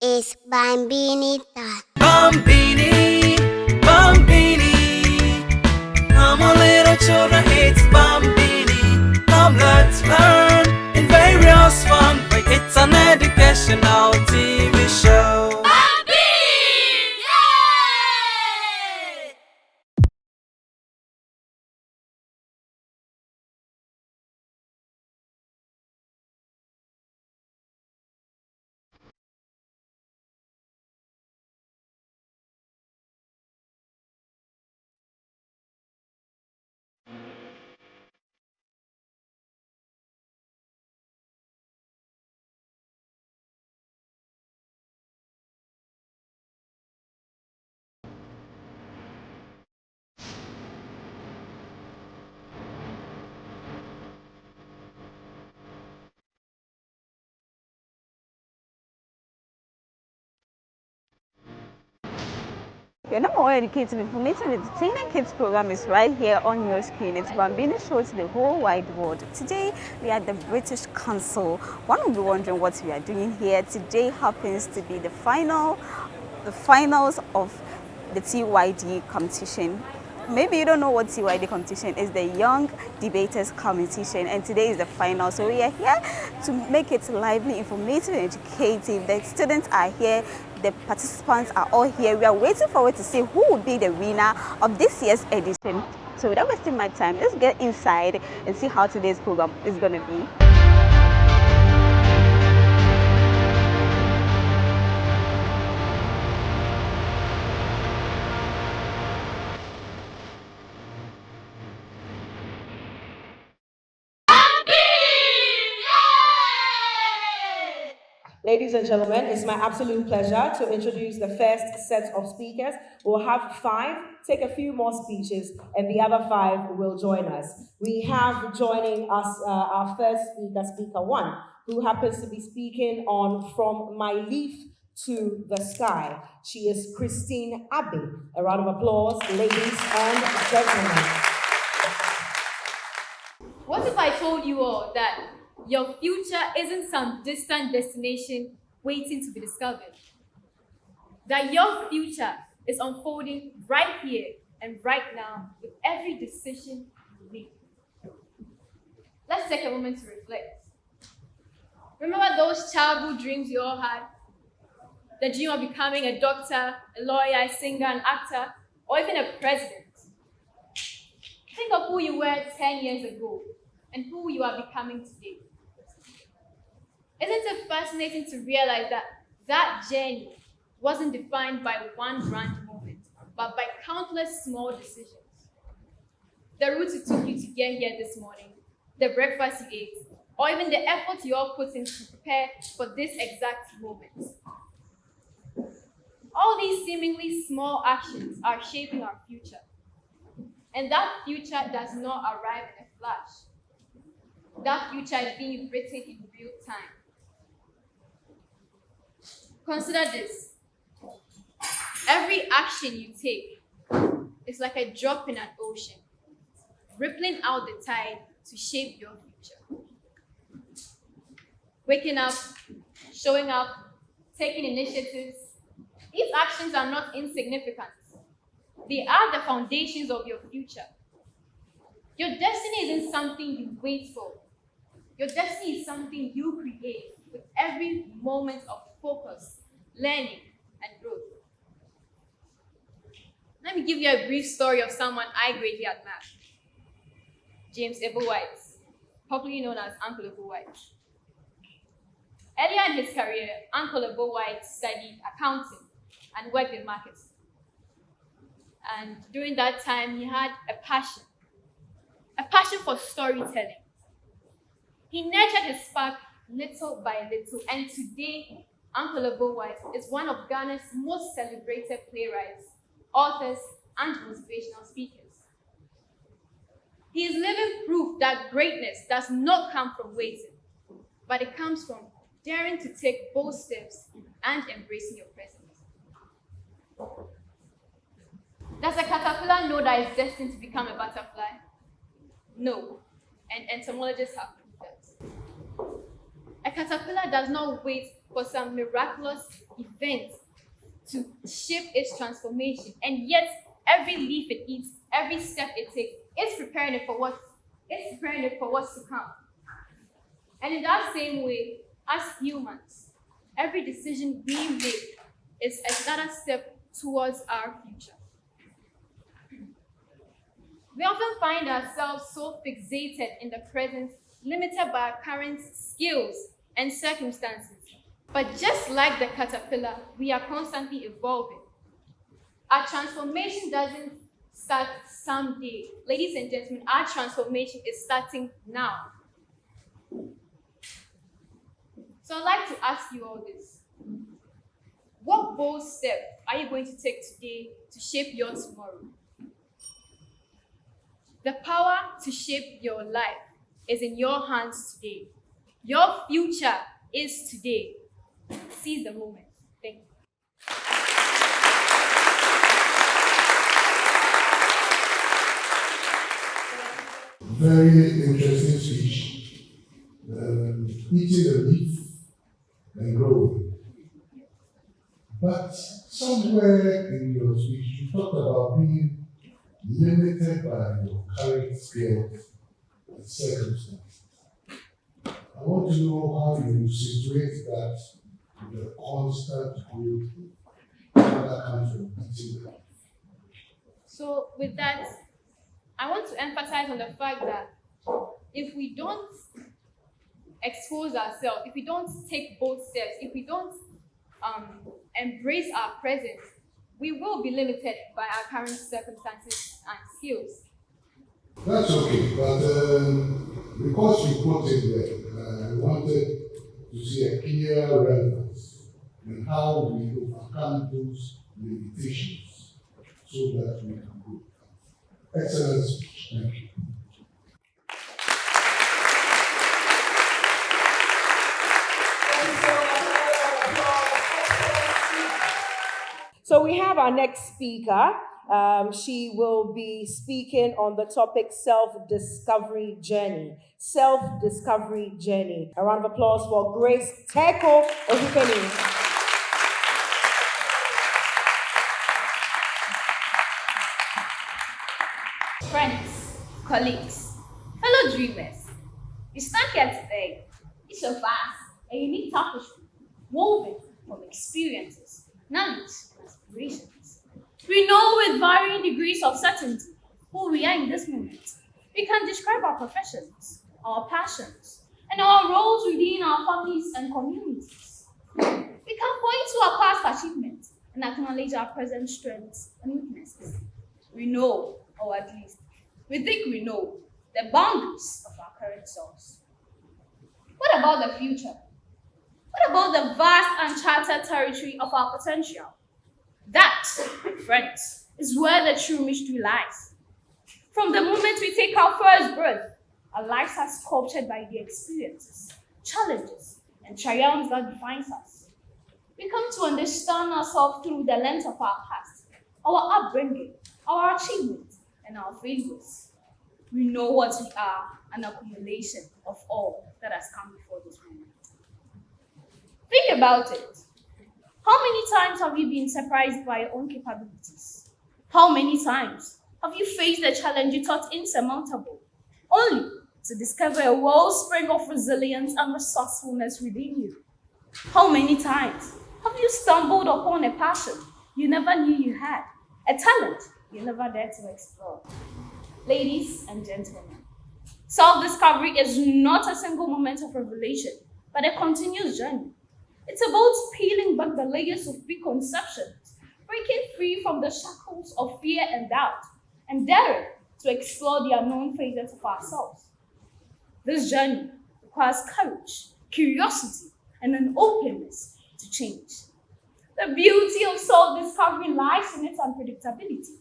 It's Bambini time. Bambini, Bambini. Come on, little children, it's Bambini. Come, let's learn in various fun. It's an educational TV show. Bambini! Yay! Your number one educative, informative, entertaining kids program is right here on your screen. It's Bambini show to the whole wide world. Today we are at the British Council. One will be wondering what we are doing here. Today happens to be the finals of the TYD competition. Maybe you don't know what TYD competition is. The Young Debaters Competition, and today is the final. So we are here to make it lively, informative, and educative. The students are here, the participants are all here. We are waiting forward to see who will be the winner of this year's edition. So without wasting my time, let's get inside and see how today's program is going to be. Ladies and gentlemen, it's my absolute pleasure to introduce the first set of speakers. We'll have 5 take a few more speeches, and the other 5 will join us. We have joining us our first speaker, Speaker 1, who happens to be speaking on From My Leaf to the Sky. She is Christine Abbey. A round of applause, ladies and gentlemen. What if I told you all that your future isn't some distant destination waiting to be discovered? That your future is unfolding right here and right now with every decision you make. Let's take a moment to reflect. Remember those childhood dreams you all had? The dream of becoming a doctor, a lawyer, a singer, an actor, or even a president. Think of who you were 10 years ago and who you are becoming today. Isn't it fascinating to realize that that journey wasn't defined by one grand moment, but by countless small decisions? The route it took you to get here this morning, the breakfast you ate, or even the effort you all put in to prepare for this exact moment. All these seemingly small actions are shaping our future. And that future does not arrive in a flash. That future is being written in real time. Consider this. Every action you take is like a drop in an ocean, rippling out the tide to shape your future. Waking up, showing up, taking initiatives, these actions are not insignificant. They are the foundations of your future. Your destiny isn't something you wait for. Your destiny is something you create with every moment of focus, learning, and growth. Let me give you a brief story of someone I graded at math. James Ebo White, popularly known as Uncle Ebo White. Earlier in his career, Uncle Ebo White studied accounting and worked in marketing. And during that time, he had a passion for storytelling. He nurtured his spark little by little, and today, Uncle Ebo White is one of Ghana's most celebrated playwrights, authors, and motivational speakers. He is living proof that greatness does not come from waiting, but it comes from daring to take bold steps and embracing your present. Does a caterpillar know that it's destined to become a butterfly? No, and entomologists have proved that. A caterpillar does not wait for some miraculous event to shift its transformation, and yet every leaf it eats, every step it takes, it's preparing it for what's to come. And in that same way, as humans, every decision we make is another step towards our future. We often find ourselves so fixated in the present, limited by our current skills and circumstances. But just like the caterpillar, we are constantly evolving. Our transformation doesn't start someday. Ladies and gentlemen, our transformation is starting now. So I'd like to ask you all this. What bold step are you going to take today to shape your tomorrow? The power to shape your life is in your hands today. Your future is today. Seize the moment. Thank you. Very interesting speech. Eating the leaf and growing. But somewhere in your speech, you talked about being limited by your current skills and circumstances. I want to know how you situate that with the constant growth that comes from eating the leaf. So with that, I want to emphasize on the fact that if we don't expose ourselves, if we don't take bold steps, if we don't embrace our present, we will be limited by our current circumstances and skills. That's okay, but because you put it there, I wanted to see a clear relevance in how we overcome those limitations so that we can grow. Excellent speech. Thank you. So we have our next speaker. She will be speaking on the topic self-discovery journey. Self-discovery journey. A round of applause for Grace Teko Ohupeni. Friends, colleagues, fellow dreamers, you stand here today. It's a vast and unique tapestry woven from experiences, knowledge, and aspirations. We know with varying degrees of certainty who we are in this moment. We can describe our professions, our passions, and our roles within our families and communities. We can point to our past achievements and acknowledge our present strengths and weaknesses. We know, or at least we think we know, the boundaries of our current selves. What about the future? What about the vast uncharted territory of our potential? That, my friends, is where the true mystery lies. From the moment we take our first breath, our lives are sculptured by the experiences, challenges, and triumphs that defines us. We come to understand ourselves through the lens of our past, our upbringing, our achievements, and our failures. We know what we are, an accumulation of all that has come before this moment. Think about it. How many times have you been surprised by your own capabilities? How many times have you faced a challenge you thought insurmountable, only to discover a wellspring of resilience and resourcefulness within you? How many times have you stumbled upon a passion you never knew you had, a talent you never dared to explore? Ladies and gentlemen, self-discovery is not a single moment of revelation, but a continuous journey. It's about peeling back the layers of preconceptions, breaking free from the shackles of fear and doubt, and daring to explore the unknown phases of ourselves. This journey requires courage, curiosity, and an openness to change. The beauty of self-discovery lies in its unpredictability.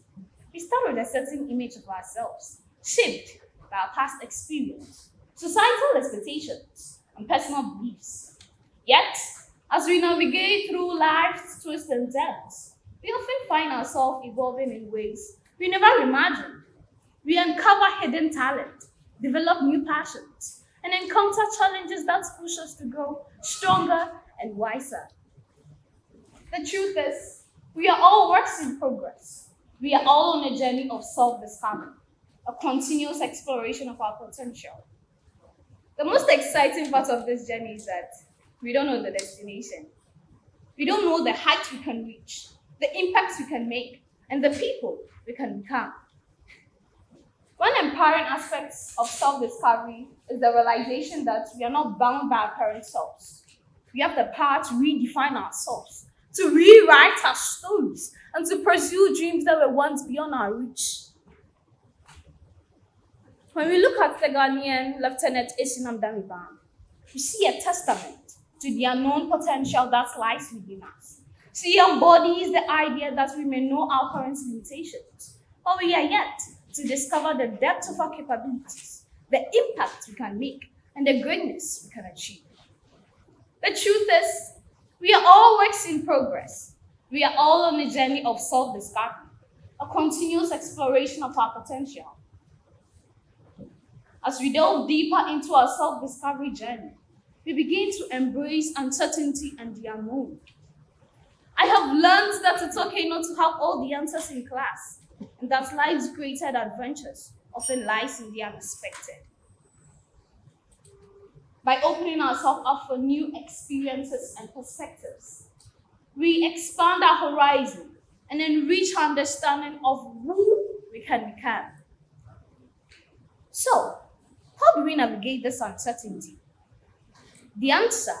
We start with a certain image of ourselves, shaped by our past experience, societal expectations, and personal beliefs. Yet, as we navigate through life's twists and turns, we often find ourselves evolving in ways we never imagined. We uncover hidden talent, develop new passions, and encounter challenges that push us to grow stronger and wiser. The truth is, we are all works in progress. We are all on a journey of self-discovery, a continuous exploration of our potential. The most exciting part of this journey is that we don't know the destination. We don't know the heights we can reach, the impacts we can make, and the people we can become. One empowering aspect of self-discovery is the realization that we are not bound by our current selves. We have the power to redefine ourselves, to rewrite our stories, and to pursue dreams that were once beyond our reach. When we look at the Ghanaian Lieutenant Esinam Damibam, we see a testament to the unknown potential that lies within us. She embodies the idea that we may know our current limitations, but we are yet to discover the depth of our capabilities, the impact we can make, and the greatness we can achieve. The truth is, we are all works in progress. We are all on a journey of self-discovery, a continuous exploration of our potential. As we delve deeper into our self-discovery journey, we begin to embrace uncertainty and the unknown. I have learned that it's okay not to have all the answers in class, and that life's greater adventures often lies in the unexpected. By opening ourselves up for new experiences and perspectives, we expand our horizon and enrich our understanding of who we can become. So, how do we navigate this uncertainty? The answer,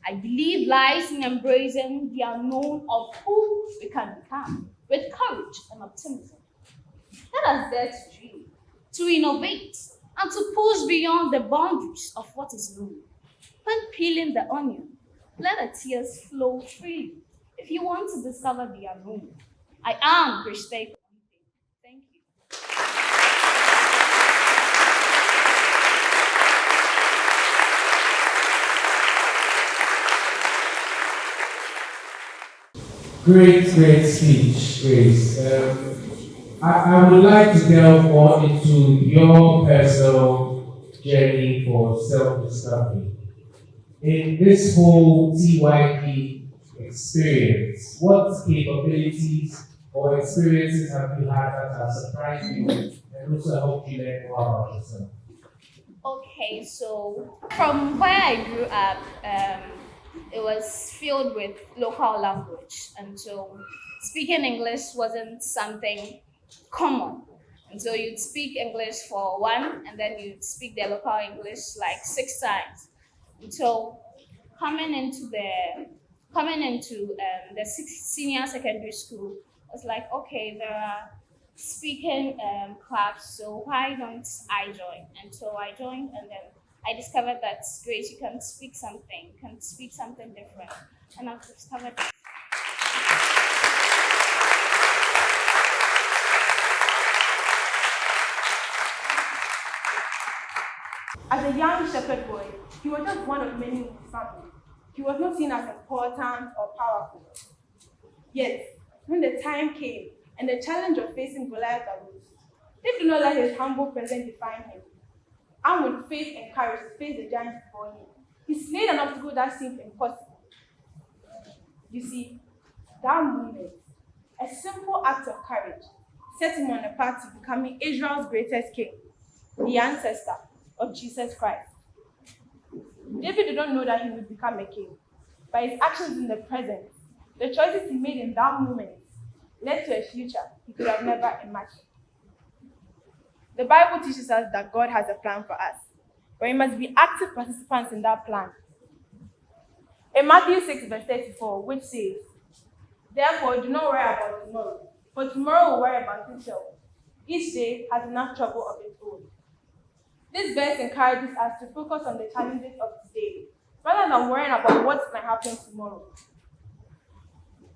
I believe, lies in embracing the unknown of who we can become with courage and optimism. Let us dare to dream, to innovate, and to push beyond the boundaries of what is known. When peeling the onion, let the tears flow freely if you want to discover the unknown. I am Krishtek. Thank you. Great speech, Grace. I would like to delve more into your personal journey for self-discovery. In this whole TYP experience, what capabilities or experiences have you had that have surprised you and also helped you learn more about yourself? Okay, so from where I grew up, it was filled with local language, and so speaking English wasn't something common. And so you'd speak English for one, and then you'd speak the local English like 6 times. And so coming into the senior secondary school, I was like, okay, there are speaking clubs, so why don't I join? And so I joined, and then I discovered that Grace, you can speak something, different, and I've discovered. As a young shepherd boy, he was just one of many in his family. He was not seen as important or powerful. Yet, when the time came and the challenge of facing Goliath arose, David did not let his humble presence define him. Armed with faith and courage to face the giant before him, he slayed an obstacle that seemed impossible. You see, that moment, a simple act of courage, set him on a path to becoming Israel's greatest king, the ancestor of Jesus Christ. David did not know that he would become a king, but his actions in the present, the choices he made in that moment, led to a future he could have never imagined. The Bible teaches us that God has a plan for us, but we must be active participants in that plan. In Matthew 6, verse 34, which says, "Therefore, do not worry about tomorrow, for tomorrow will worry about itself. Each day has enough trouble of its own." This verse encourages us to focus on the challenges of today, rather than worrying about what might happen tomorrow.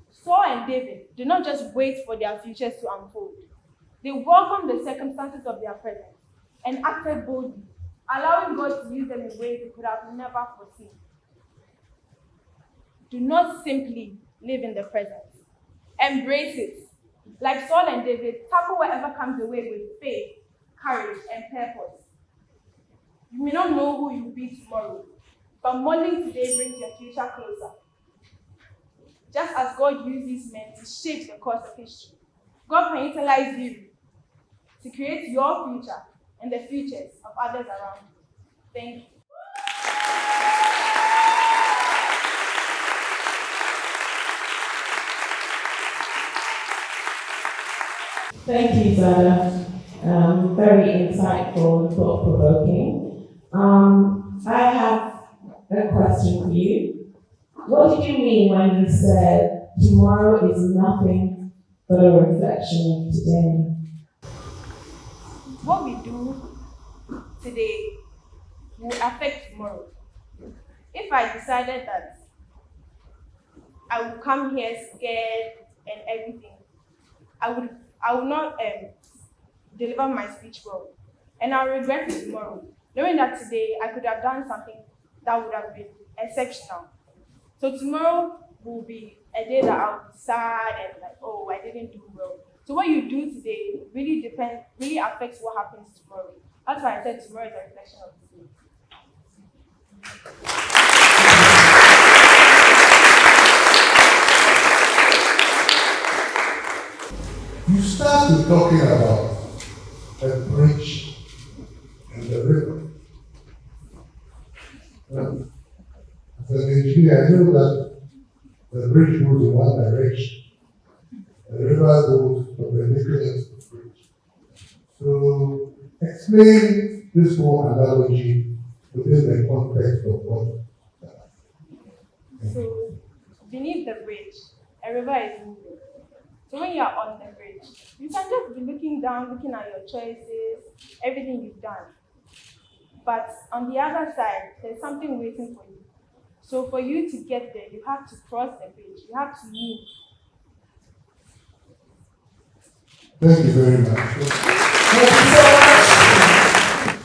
Saul and David did not just wait for their futures to unfold. They welcomed the circumstances of their present and acted boldly, allowing God to use them in ways they could have never foreseen. Do not simply live in the present. Embrace it. Like Saul and David, tackle whatever comes your way with faith, courage, and purpose. You may not know who you'll be tomorrow, but modeling today brings your future closer. Just as God uses men to shape the course of history, God can utilize you to create your future and the futures of others around you. Thank you. Thank you, Zada. Very insightful, thought-provoking. I have a question for you. What did you mean when you said tomorrow is nothing but a reflection of today? What we do today will affect tomorrow. If I decided that I would come here scared and everything, I would not deliver my speech well. And I'll regret it tomorrow, knowing that today I could have done something that would have been exceptional. So tomorrow will be a day that I'll be sad and like, oh, I didn't do well. So what you do today really affects what happens tomorrow. That's why I said tomorrow is a reflection of today. You started talking about a bridge and the river. As an engineer, I know that the bridge goes in one direction. The river goes perpendicular to the bridge. So explain this whole analogy within the context of what. So beneath the bridge, a river is moving. So when you are on the bridge, you can just be looking down, looking at your choices, everything you've done. But on the other side, there's something waiting for you. So for you to get there, you have to cross the bridge. You have to move. Thank you very much. Thank you so much.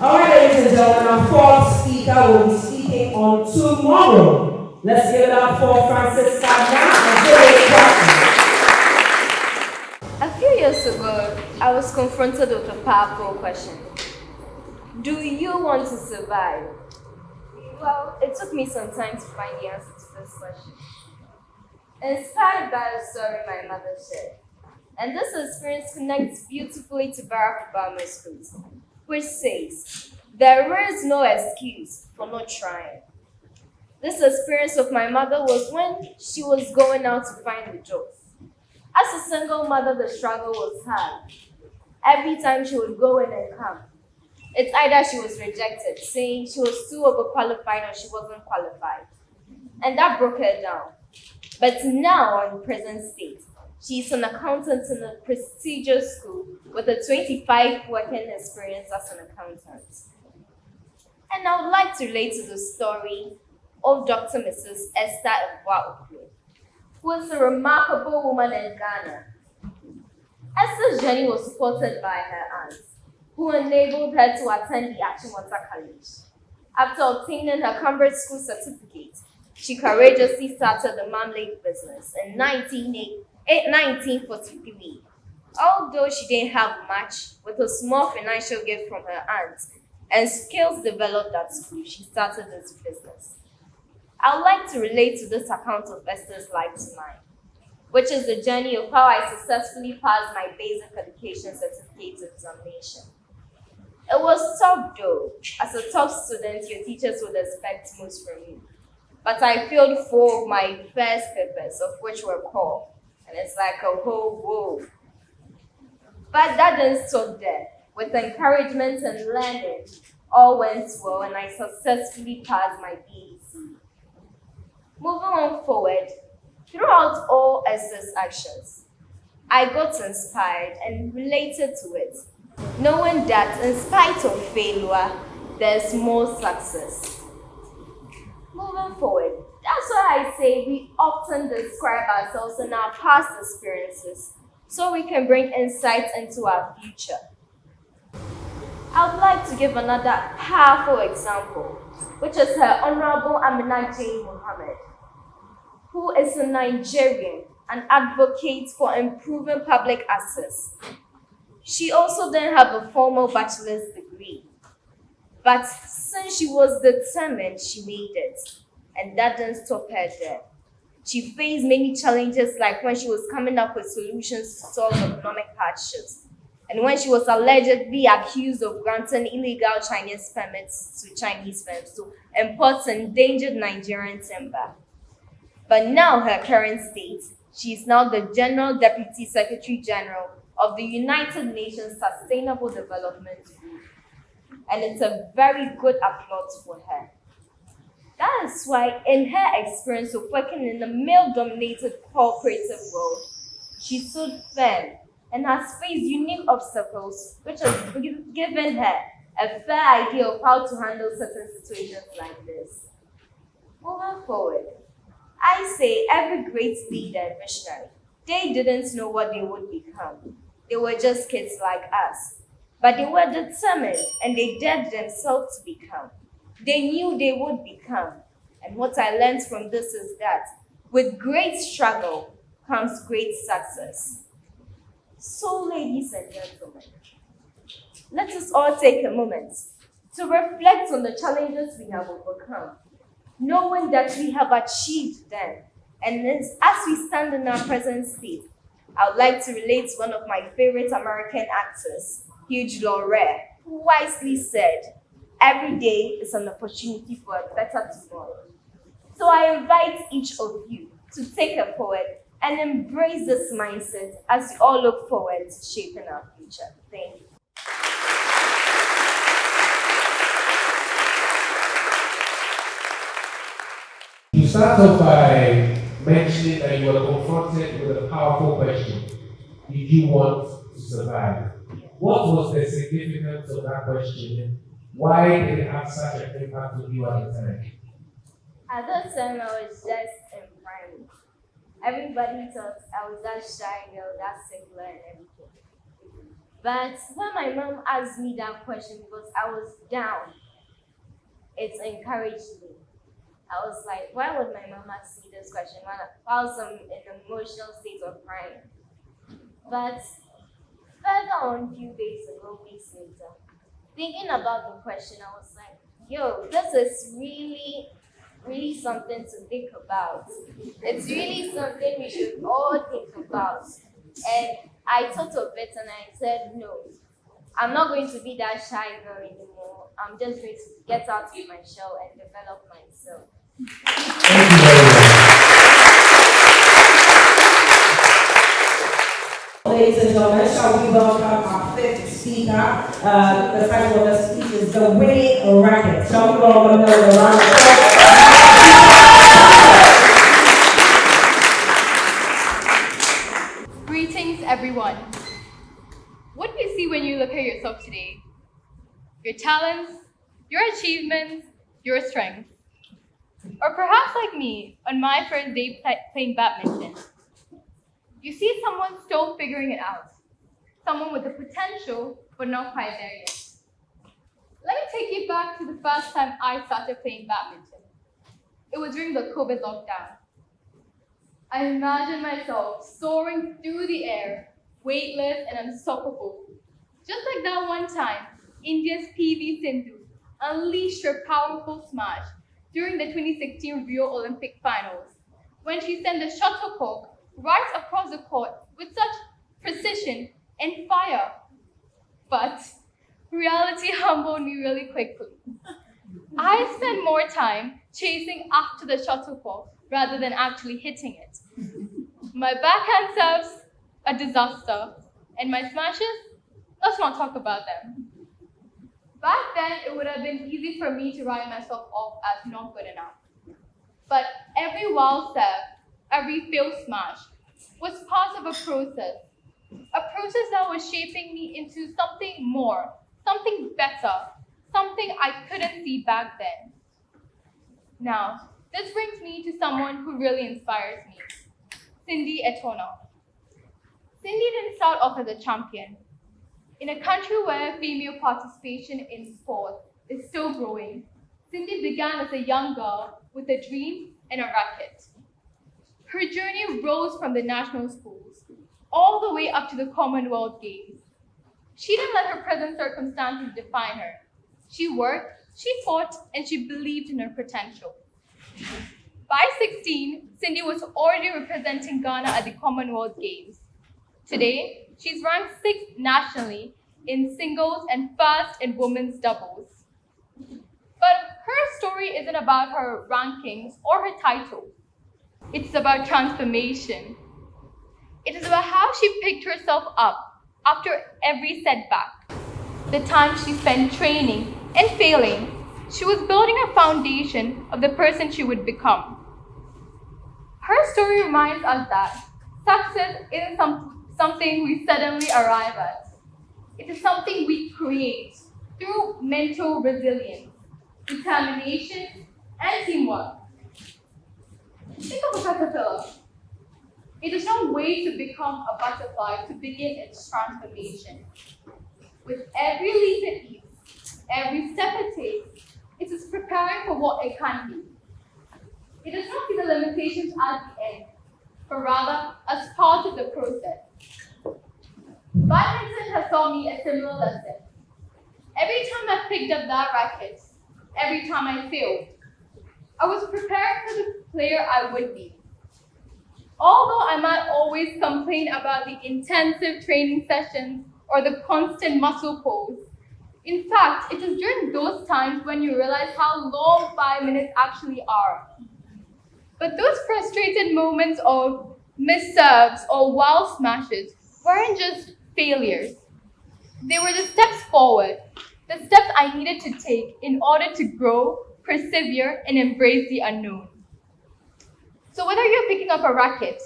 All right, ladies and gentlemen, our fourth speaker will be speaking on tomorrow. Let's give it up for Francisca and Julie Clark. A few years ago, I was confronted with a powerful question. Do you want to survive? Well, it took me some time to find the answer to this question. Inspired by a story my mother shared. And this experience connects beautifully to Barack Obama's quote, which says, "There is no excuse for not trying." This experience of my mother was when she was going out to find a job. As a single mother, the struggle was hard. Every time she would go in and come, it's either she was rejected, saying she was too overqualified or she wasn't qualified. And that broke her down. But now, in present state, she's an accountant in a prestigious school with a 25 working experience as an accountant. And I would like to relate to the story of Dr. Mrs. Esther Mboa-Okwe, who is a remarkable woman in Ghana. Esther's journey was supported by her aunt, who enabled her to attend the Achimota College. After obtaining her Cambridge School certificate, she courageously started the marmalade business in 1943. Although she didn't have much, with a small financial gift from her aunt and skills developed at school, she started this business. I would like to relate to this account of Esther's life to mine, which is the journey of how I successfully passed my basic education certificate examination. It was tough though. As a top student, your teachers would expect most from you. But I failed 4 of my first papers, of which were core. And it's like a whole whoa. But that didn't stop there. With encouragement and learning, all went well and I successfully passed my BEC. Moving on forward, throughout all Esther's actions, I got inspired and related to it, knowing that in spite of failure, there's more success. Moving forward, that's why I say we often describe ourselves in our past experiences so we can bring insight into our future. I would like to give another powerful example, which is Her Honorable Amina Jane Mohammed, who is a Nigerian and advocate for improving public access. She also didn't have a formal bachelor's degree. But since she was determined, she made it. And that didn't stop her there. She faced many challenges, like when she was coming up with solutions to solve economic hardships, and when she was allegedly accused of granting illegal Chinese permits to Chinese firms to import endangered Nigerian timber. But now her current state, she is now the General Deputy Secretary General of the United Nations Sustainable Development Group. And it's a very good applause for her. That is why, in her experience of working in a male-dominated cooperative world, she stood firm and has faced unique obstacles, which has given her a fair idea of how to handle certain situations like this. Moving forward, I say every great leader and visionary, they didn't know what they would become. They were just kids like us. But they were determined and they dared themselves to become. They knew they would become. And what I learned from this is that with great struggle comes great success. So, ladies and gentlemen, let us all take a moment to reflect on the challenges we have overcome, knowing that we have achieved them. And as we stand in our present state, I would like to relate to one of my favorite American actors, Hugh Laurie, who wisely said, "Every day is an opportunity for a better tomorrow." So I invite each of you to take a forward and embrace this mindset as we all look forward to shaping our future. Thank you. You start off by mentioning that you were confronted with a powerful question. Did you want to survive? What was the significance of that question? Why did it have such an impact on you at the time? At that time, I was just in primary. Everybody thought I was that shy girl, that singular and everything. But when my mom asked me that question because I was down, it encouraged me. I was like, why would my mom ask me this question while I'm in an emotional state of crying? But further on, a few days ago, weeks later, thinking about the question, I was like, yo, this is really something to think about. It's really something we should all think about. And I thought of it and I said, no, I'm not going to be that shy girl anymore. I'm just going to get out of my shell and develop myself. Thank you very much. Ladies and gentlemen, shall we welcome our fifth speaker? The title of the speech is The Winning Racket. Shall we welcome her with a round of applause? Greetings, everyone. What do you see when you look at yourself today? Your talents, your achievements, your strengths. Or perhaps like me, on my first day playing badminton. You see someone still figuring it out. Someone with the potential, but not quite there yet. Let me take you back to the first time I started playing badminton. It was during the COVID lockdown. I imagined myself soaring through the air, weightless and unstoppable. Just like that one time, India's PV Sindhu unleashed her powerful smash during the 2016 Rio Olympic finals, when she sent the shuttlecock right across the court with such precision and fire. But reality humbled me really quickly. I spent more time chasing after the shuttlecock rather than actually hitting it. My backhand serves, a disaster, and my smashes, let's not talk about them. Back then, it would have been easy for me to write myself off as not good enough. But every wild serve, every failed smash, was part of a process that was shaping me into something more, something better, something I couldn't see back then. Now, this brings me to someone who really inspires me, Cindy Etona. Cindy didn't start off as a champion. In a country where female participation in sport is still growing, Cindy began as a young girl with a dream and a racket. Her journey rose from the national schools all the way up to the Commonwealth Games. She didn't let her present circumstances define her. She worked, she fought, and she believed in her potential. By 16, Cindy was already representing Ghana at the Commonwealth Games. Today, she's ranked 6th nationally in singles and first in women's doubles. But her story isn't about her rankings or her title. It's about transformation. It is about how she picked herself up after every setback. The time she spent training and failing, she was building a foundation of the person she would become. Her story reminds us that success isn't something we suddenly arrive at. It is something we create through mental resilience, determination, and teamwork. Think of a caterpillar. It does not wait to become a butterfly to begin its transformation. With every leap it eats, every step it takes, it is preparing for what it can be. It does not see the limitations at the end, but rather as part of the process. Badminton has taught me a similar lesson. Every time I picked up that racket, every time I failed, I was prepared for the player I would be. Although I might always complain about the intensive training sessions or the constant muscle pulls, in fact, it is during those times when you realize how long 5 minutes actually are. But those frustrated moments of missed serves or wild smashes weren't just failures. They were the steps forward, the steps I needed to take in order to grow, persevere, and embrace the unknown. So whether you're picking up a racket,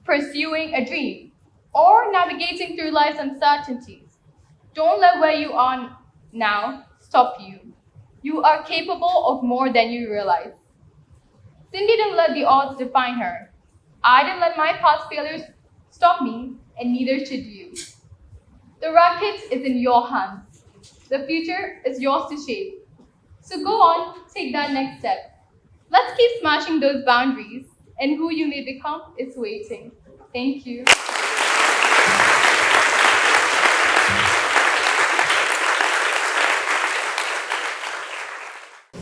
pursuing a dream, or navigating through life's uncertainties, don't let where you are now stop you. You are capable of more than you realize. Cindy didn't let the odds define her. I didn't let my past failures stop me, and neither should you. The racket is in your hands. The future is yours to shape. So go on, take that next step. Let's keep smashing those boundaries, and who you may become is waiting. Thank you.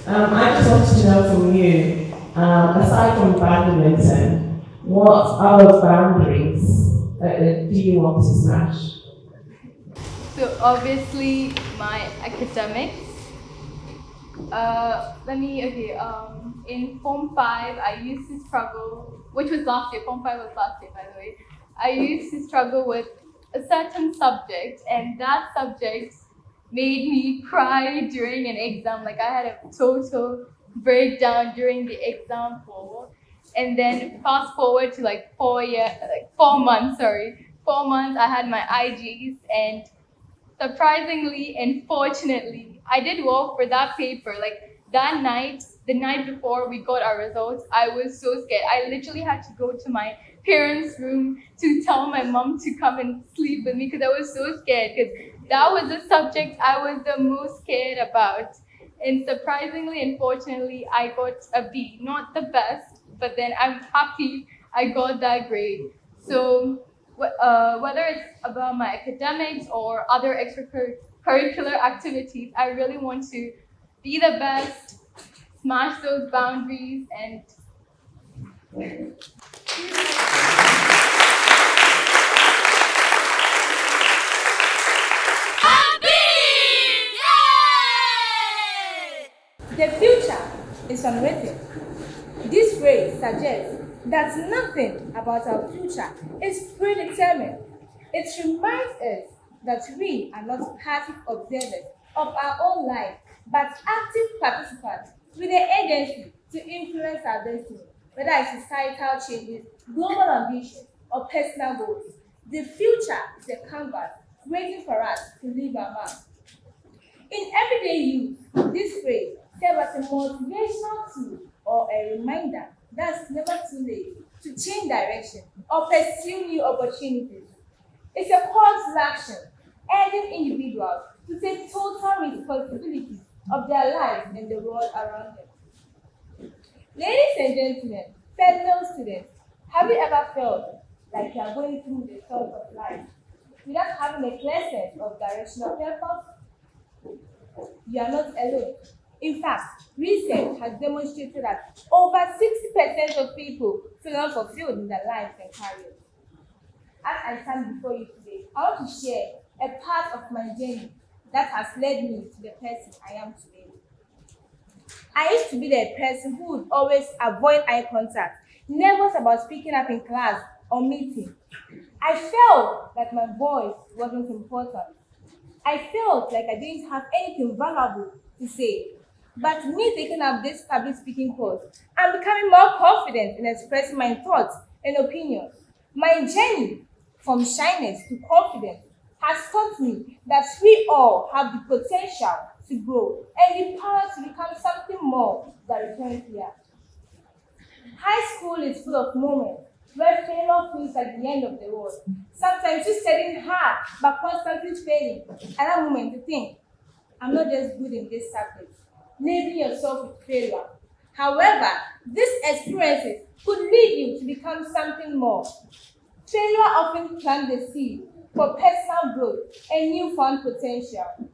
I just wanted to know from you, aside from badminton, what other boundaries do you want to smash? So obviously my academics. In Form 5, I used to struggle, which was last year, Form 5 was last year, by the way. I used to struggle with a certain subject, and that subject made me cry during an exam. Like, I had a total breakdown during the exam hall. And then fast forward to 4 months, I had my IGs, and surprisingly and fortunately, I did well for that paper. Like, that night, the night before we got our results, I was so scared. I literally had to go to my parents' room to tell my mom to come and sleep with me because I was so scared, because that was the subject I was the most scared about. And surprisingly and fortunately, I got a B. Not the best, but then I'm happy I got that grade. So whether it's about my academics or other extracurricular activities, I really want to be the best, smash those boundaries, and The future is unwritten. This phrase suggests that nothing about our future is predetermined. It reminds us that we are not passive observers of our own life, but active participants with the agency to influence our destiny, whether it's societal changes, global ambition, or personal goals. The future is a canvas waiting for us to leave our mark. In everyday use, this phrase serves as a motivational tool or a reminder that it's never too late to change direction or pursue new opportunities. It's a call to action, urging individuals to take total responsibility of their lives and the world around them. Ladies and gentlemen, fellow students, have you ever felt like you are going through the thoughts of life without having a clear sense of direction or purpose? You are not alone. In fact, research has demonstrated that over 60% of people feel unfulfilled in their lives and careers. As I stand before you today, I want to share a part of my journey that has led me to the person I am today. I used to be the person who would always avoid eye contact, nervous about speaking up in class or meeting. I felt like my voice wasn't important. I felt like I didn't have anything valuable to say. But me taking up this public speaking course, I'm becoming more confident in expressing my thoughts and opinions. My journey from shyness to confidence has taught me that we all have the potential to grow and the power to become something more than we currently are. High school is full of moments where failure feels like the end of the world. Sometimes you're studying hard but constantly failing. At that moment, you think, I'm not just good in this subject. Labeling yourself with failure. However, these experiences could lead you to become something more. Failure often plants the seed for personal growth and newfound potential.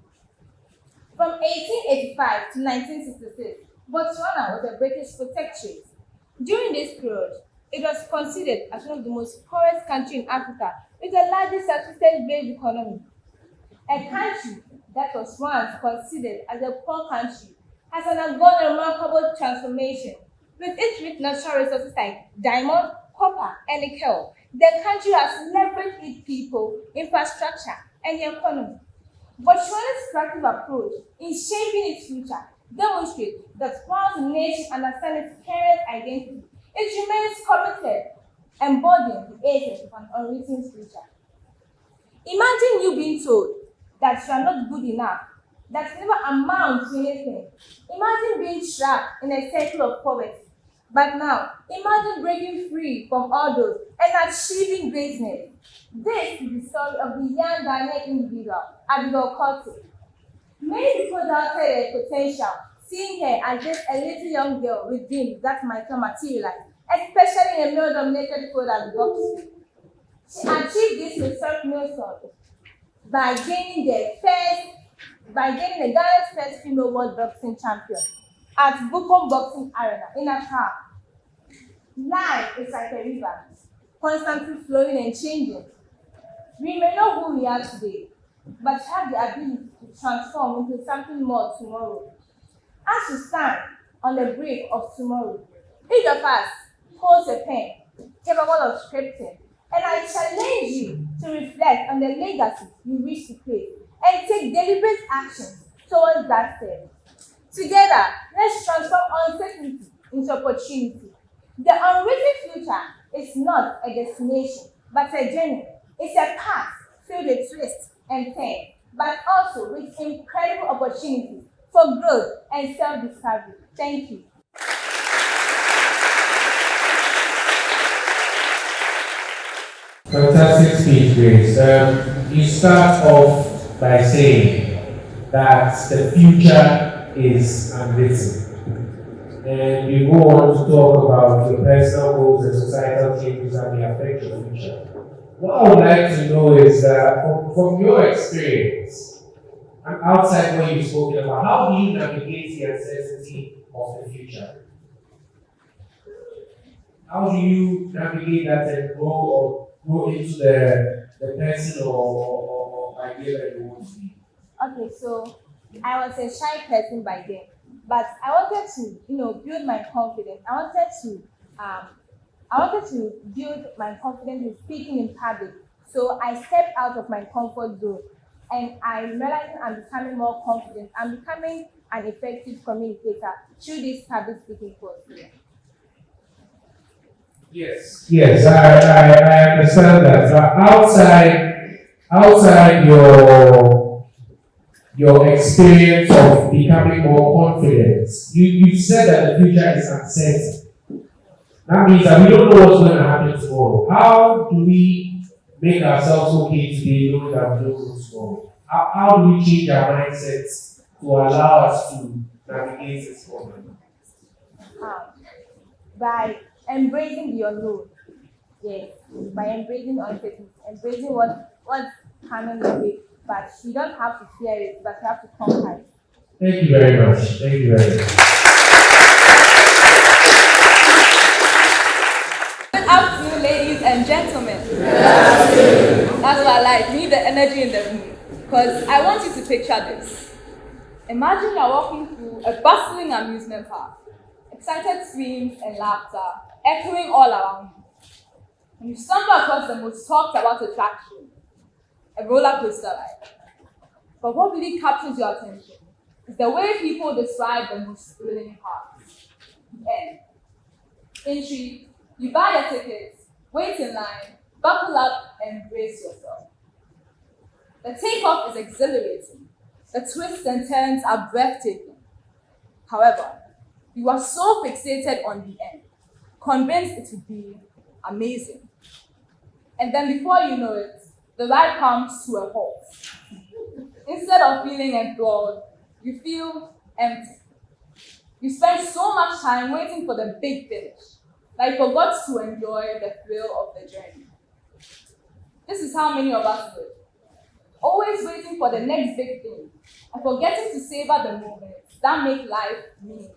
From 1885 to 1966, Botswana was a British protectorate. During this period, it was considered as one of the most poorest countries in Africa with the largest subsistence-based economy. A country that was once considered as a poor country has undergone a remarkable transformation. With its rich natural resources like diamond, copper, and nickel, the country has leveraged its people, infrastructure, and the economy. Botswana's proactive approach in shaping its future demonstrates that while the nation understands its current identity, it remains committed, embodying the essence of an unwritten future. Imagine you being told that you are not good enough, that you never amount to anything. Imagine being trapped in a cycle of poverty. But now, imagine breaking free from all those and achieving greatness. This is the story of the young Ghanaian individual, Abigail Cote. Many people doubted her potential, seeing her as just a little young girl with dreams that might not materialize, especially in a male-dominated field as boxing. She achieved this historic milestone by gaining the Ghana's first female world boxing champion at Bukom Boxing Arena in Accra. Life is like a river, constantly flowing and changing. We may know who we are today, but have the ability to transform into something more tomorrow. As we stand on the brink of tomorrow, each of us holds a pen capable of scripting, and I challenge you to reflect on the legacy you wish to create and take deliberate actions towards that step. Together, let's transform uncertainty into opportunity. The unwritten future is not a destination, but a journey. It's a path filled with twists and turns, but also with incredible opportunities for growth and self-discovery. Thank you. Fantastic speech, Grace. You start off by saying that the future is unwritten. And you go on to talk about your personal goals and societal changes that may affect your future. What I would like to know is that from your experience, and outside what you've spoken about, how do you navigate the uncertainty of the future? How do you navigate that and grow into the person or idea that you want to be? Okay, so I was a shy person by then, but I wanted to, build my confidence. I wanted to build my confidence in speaking in public. So I stepped out of my comfort zone, and I realized I'm becoming more confident. I'm becoming an effective communicator through this public speaking course here. Yes, I understand that. But outside your experience of becoming more confident, you said that the future is uncertain. That means that we don't know what's going to happen tomorrow. How do we make ourselves okay today knowing that we don't know tomorrow? How do we change our mindsets to allow us to navigate this problem? By embracing the unknown. Yes, by embracing uncertainty, embracing what's coming your way. But you don't have to fear it, but you have to conquer it. Thank you very much. Thank you very much. Good afternoon, ladies and gentlemen. That's what I like. We need the energy in the room. Because I want you to picture this. Imagine you're walking through a bustling amusement park. Excited screams and laughter echoing all around you. And you stumble across the most talked about attraction, a roller coaster ride. But what really captures your attention is the way people describe the most thrilling parts. The end. Entry, you buy a ticket, wait in line, buckle up, and brace yourself. The takeoff is exhilarating. The twists and turns are breathtaking. However, you are so fixated on the end, convinced it will be amazing. And then before you know it, the ride comes to a halt. Instead of feeling enthralled, you feel empty. You spend so much time waiting for the big finish that you forgot to enjoy the thrill of the journey. This is how many of us live. Always waiting for the next big thing and forgetting to savor the moments that make life meaningful.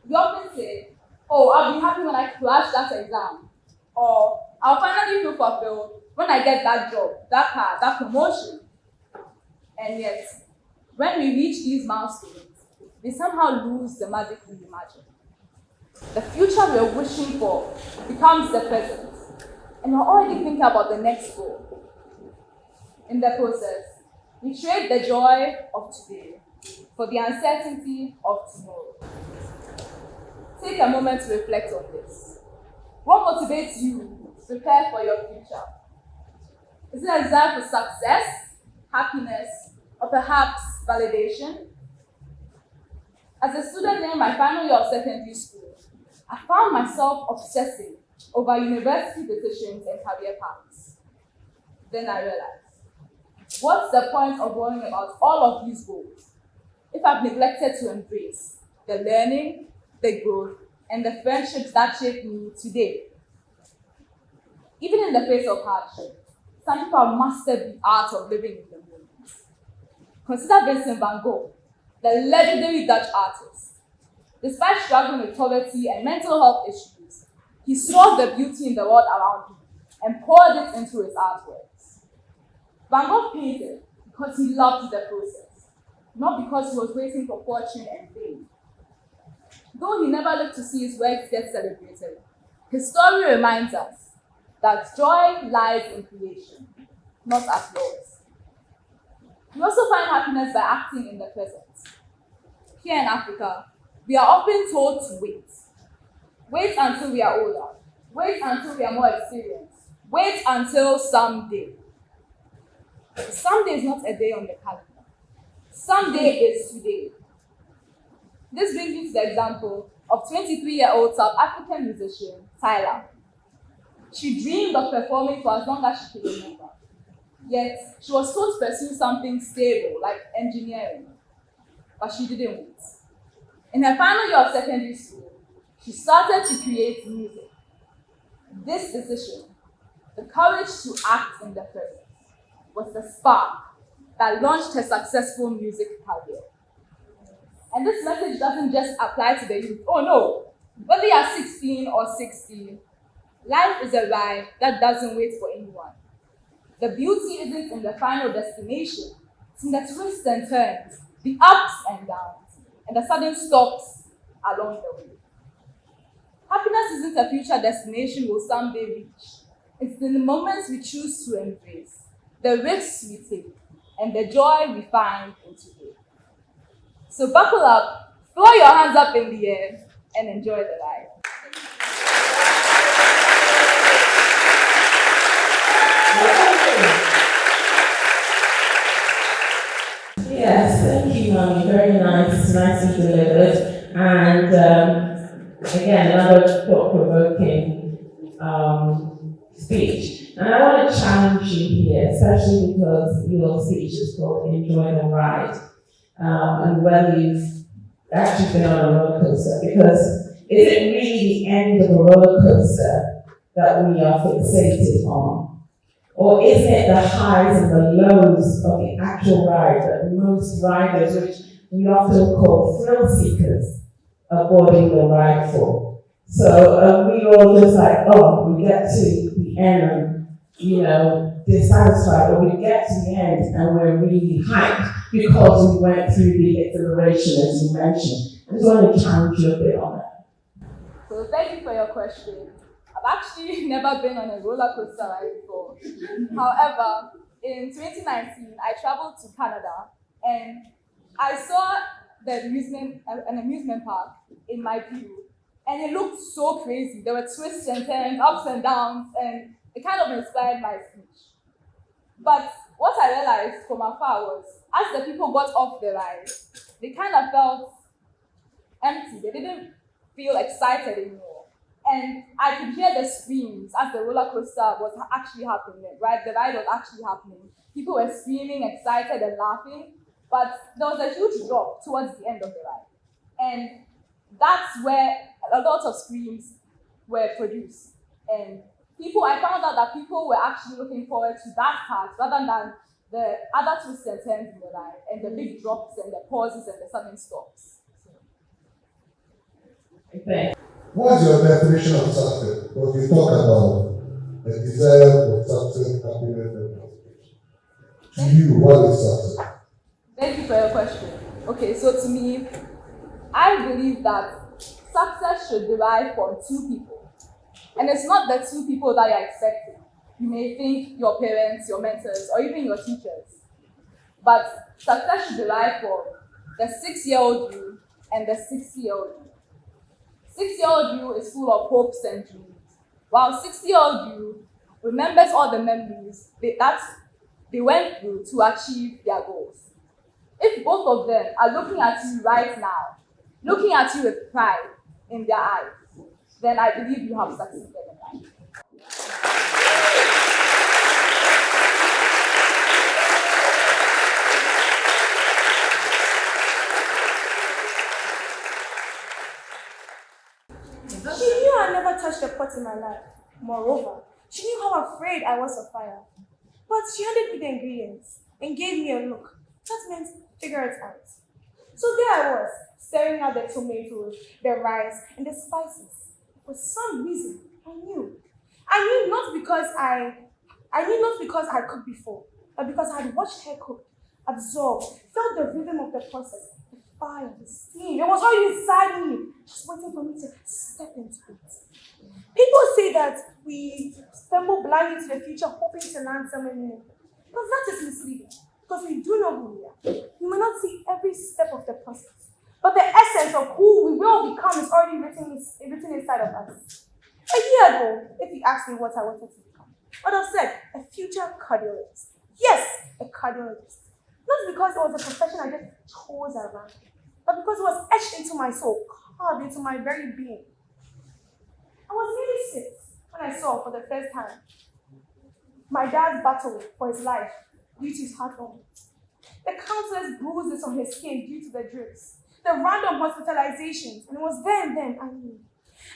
We often say, oh, I'll be happy when I crash that exam. Or I'll finally feel fulfilled when I get that job, that car, that promotion. And yet, when we reach these milestones, we somehow lose the magic we imagine. The future we're wishing for becomes the present, and we're already thinking about the next goal. In the process, we trade the joy of today for the uncertainty of tomorrow. Take a moment to reflect on this. What motivates you to prepare for your future? Is it a desire for success, happiness, or perhaps validation? As a student in my final year of secondary school, I found myself obsessing over university decisions and career paths. Then I realized, what's the point of worrying about all of these goals if I've neglected to embrace the learning, the growth, and the friendships that shape me today? Even in the face of hardship, some people have mastered the art of living in the moment. Consider Vincent van Gogh, the legendary Dutch artist. Despite struggling with poverty and mental health issues, he saw the beauty in the world around him and poured it into his artworks. Van Gogh painted because he loved the process, not because he was waiting for fortune and fame. Though he never lived to see his works get celebrated, his story reminds us that joy lies in creation, not applause. We also find happiness by acting in the present. Here in Africa, we are often told to wait. Wait until we are older. Wait until we are more experienced. Wait until someday. Someday is not a day on the calendar. Someday is today. This brings me to the example of 23-year-old South African musician Tyler. She dreamed of performing for as long as she could remember. Yet, she was told to pursue something stable, like engineering. But she didn't wait. In her final year of secondary school, she started to create music. This decision, the courage to act in the present, was the spark that launched her successful music career. And this message doesn't just apply to the youth. Oh no, whether you are 16 or 60, life is a ride that doesn't wait for anyone. The beauty isn't in the final destination, it's in the twists and turns, the ups and downs, and the sudden stops along the way. Happiness isn't a future destination we'll someday reach. It's in the moments we choose to embrace, the risks we take, and the joy we find in today. So buckle up, throw your hands up in the air, and enjoy the ride. Yes, thank you, Mommy. Very nice, nicely delivered. And again, another thought-provoking speech. And I want to challenge you here, especially because your speech is called Enjoy the Ride. And whether you've actually been on a roller coaster, because is it really the end of a roller coaster that we are fixated on? Or is it the highs and the lows of the actual ride that most riders, which we often call thrill seekers, are boarding the ride for? So we all just like, oh, we get to the end and, dissatisfied, or we get to the end and we're really hyped because we went through the exhilaration, as you mentioned. I just want to challenge you a bit on that. So thank you for your question. I've actually never been on a roller coaster ride before. However, in 2019, I traveled to Canada and I saw an amusement park in my view, and it looked so crazy. There were twists and turns, ups and downs, and it kind of inspired my speech. But what I realized from afar was, as the people got off the ride, they kind of felt empty. They didn't feel excited anymore. And I could hear the screams as the roller coaster was actually happening, right? The ride was actually happening. People were screaming, excited and laughing, but there was a huge drop towards the end of the ride. And that's where a lot of screams were produced. And I found out that people were actually looking forward to that part rather than the other twists and turns in the ride and the big drops and the pauses and the sudden stops. Okay. What's your definition of success? Because you talk about a desire for success, happiness, and prosperity. To you, what is success? Thank you for your question. Okay, so to me, I believe that success should derive from two people. And it's not the two people that you're expecting. You may think your parents, your mentors, or even your teachers. But success should derive from the 6-year-old you and the 60-year-old you. 6-year-old you is full of hopes and dreams, while 60-year-old you remembers all the memories that they went through to achieve their goals. If both of them are looking at you right now, looking at you with pride in their eyes, then I believe you have succeeded in life. She knew I never touched a pot in my life. Moreover, she knew how afraid I was of fire. But she handed me the ingredients and gave me a look. That meant figure it out. So there I was, staring at the tomatoes, the rice, and the spices. For some reason, I knew. I knew not because I cooked before, but because I had watched her cook, absorbed, felt the rhythm of the process, the fire, the steam. It was all inside me, just waiting for me to step into it. People say that we stumble blindly to the future, hoping to land somewhere new. But that is misleading, because we do know who we are. We may not see every step of the process, but the essence of who we will become is already written inside of us. A year ago, if you asked me what I wanted to become, I would have said a future cardiologist. Yes, a cardiologist. Not because it was a profession I just chose at random, but because it was etched into my soul, carved into my very being. I was really 6 when I saw for the first time my dad's battle for his life due to his heart illness. The countless bruises on his skin due to the drips, the random hospitalizations, and it was then I knew.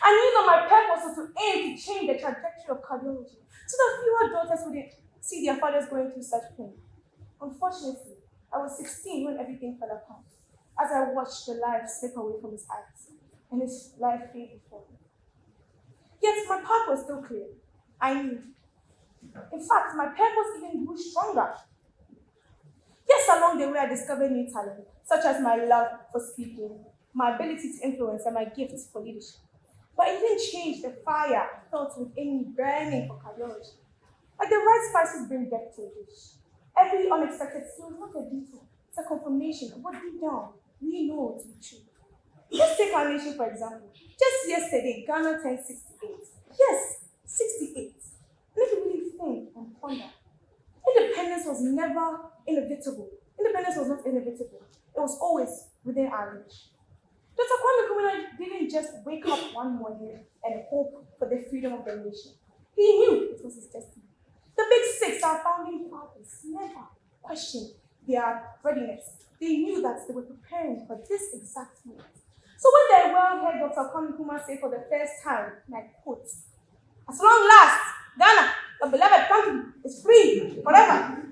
I knew that my purpose was to aim to change the trajectory of cardiology so that fewer daughters wouldn't see their fathers going through such pain. Unfortunately, I was 16 when everything fell apart, as I watched the life slip away from his eyes and his life fade before me. Yet my path was still clear. I knew. In fact, my purpose even grew stronger. Yes, along the way I discovered new talent, such as my love for speaking, my ability to influence, and my gifts for leadership. But it didn't change the fire I felt within me burning for cardiology. Like the right spices bring depth to a dish. Every unexpected skill is not a detail, it's a confirmation of what deep down we know to be true. Let's take our nation for example. Just yesterday, Ghana turned 68. Yes, 68. And if you really think and ponder, independence was never inevitable. Independence was not inevitable. It was always within our reach. Dr. Kwame Nkrumah didn't just wake up one morning and hope for the freedom of the nation. He knew it was his destiny. The Big Six, our founding fathers, never questioned their readiness. They knew that they were preparing for this exact moment. So when the world heard Dr. Kwame Nkrumah say for the first time, and I quote, "As long last, Ghana, the beloved country, It's free, forever.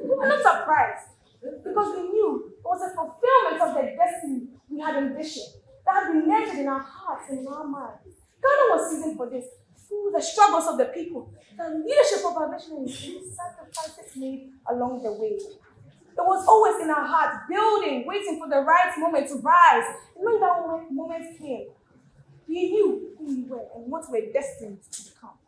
We were not surprised because we knew it was a fulfillment of the destiny we had envisioned that had been nurtured in our hearts and in our minds. Ghana was seasoned for this through the struggles of the people, the leadership of our missionaries, and the sacrifices made along the way. It was always in our hearts, building, waiting for the right moment to rise. And when that moment came, we knew who we were and what we were destined to become.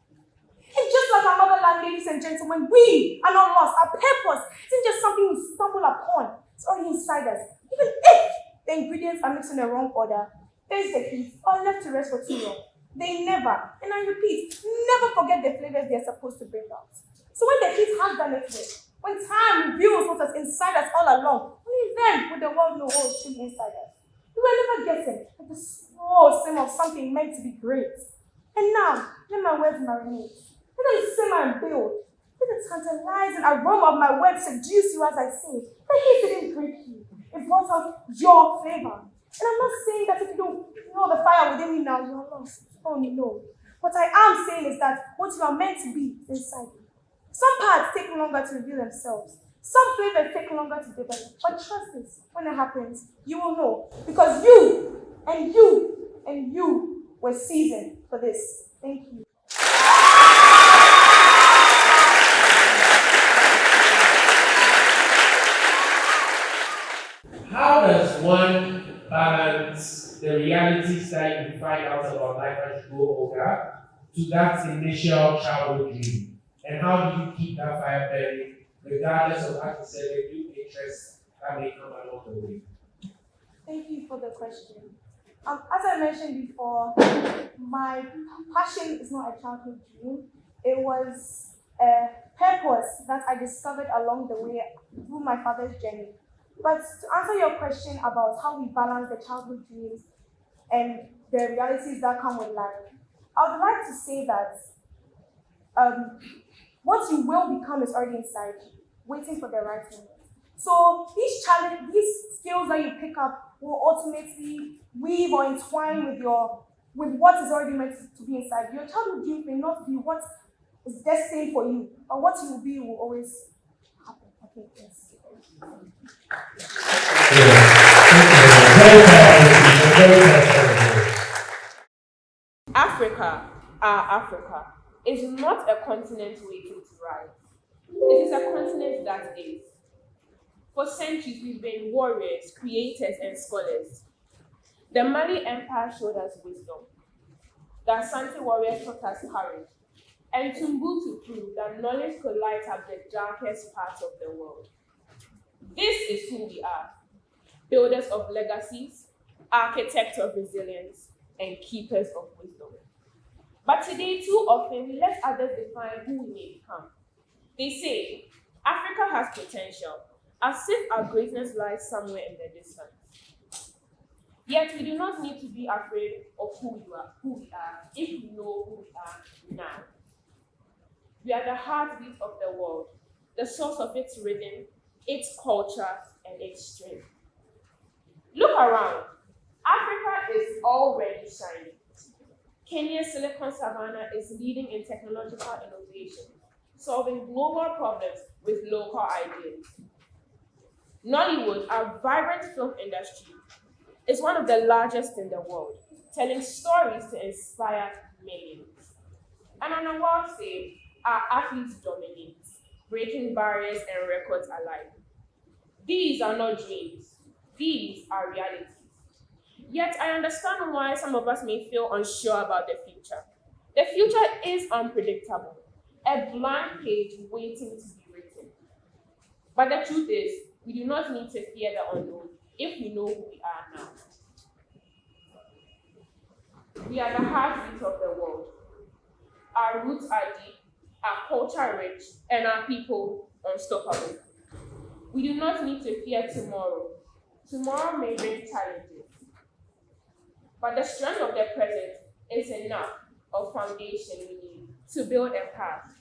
And just like our motherland, ladies and gentlemen, we are not lost. Our purpose isn't just something we stumble upon. It's already inside us. Even if the ingredients are mixed in the wrong order, there's the heat or left to rest for too long. They never, and I repeat, never forget the flavors they're supposed to bring out. So when the heat has done its work, when time reveals what was inside us all along, only then will the world know what was truly inside us. We were never guessing at the small sim of something meant to be great. And now, let my words marinate. Let them simmer and build. Let the tantalizing aroma of my words seduce you as I say. The heat didn't break you. It brought out your flavor. And I'm not saying that if you don't know the fire within me now, you're lost. Oh no. What I am saying is that what you are meant to be is inside you. Some parts take longer to reveal themselves. Some flavors take longer to develop. But trust this, when it happens, you will know. Because you and you and you were seasoned for this. Thank you. How does one balance the realities that you find out about life as you grow older to that initial childhood dream? And how do you keep that fire burning regardless of, as you said, the new interests that may come along the way? Thank you for the question. As I mentioned before, my passion is not a childhood dream. It was a purpose that I discovered along the way through my father's journey. But to answer your question about how we balance the childhood dreams and the realities that come with life, I would like to say that what you will become is already inside you, waiting for the right moment. So these skills that you pick up will ultimately weave or entwine with what is already meant to be inside you. Your childhood dreams may not be what is destined for you, but what you will be will always happen. Okay, yes. Africa, our Africa, is not a continent waiting to rise. It is a continent that is. For centuries, we've been warriors, creators, and scholars. The Mali Empire showed us wisdom. The Asante warriors taught us courage. And Timbuktu proved that knowledge could light up the darkest parts of the world. This is who we are. Builders of legacies, architects of resilience, and keepers of wisdom. But today, too often, we let others define who we may become. They say, Africa has potential, as if our greatness lies somewhere in the distance. Yet we do not need to be afraid of who we are, if we know who we are now. We are the heartbeat of the world, the source of its rhythm, its culture, and its strength. Look around. Africa is already shining. Kenya's Silicon Savannah is leading in technological innovation, solving global problems with local ideas. Nollywood, our vibrant film industry, is one of the largest in the world, telling stories to inspire millions. And on a world stage, our athletes dominate, breaking barriers and records alike. These are not dreams, these are realities. Yet I understand why some of us may feel unsure about the future. The future is unpredictable, a blank page waiting to be written. But the truth is, we do not need to fear the unknown if we know who we are now. We are the heartbeat of the world. Our roots are deep, our culture rich, and our people unstoppable. We do not need to fear tomorrow. Tomorrow may bring challenges. But the strength of the present is enough of foundation we need to build a path.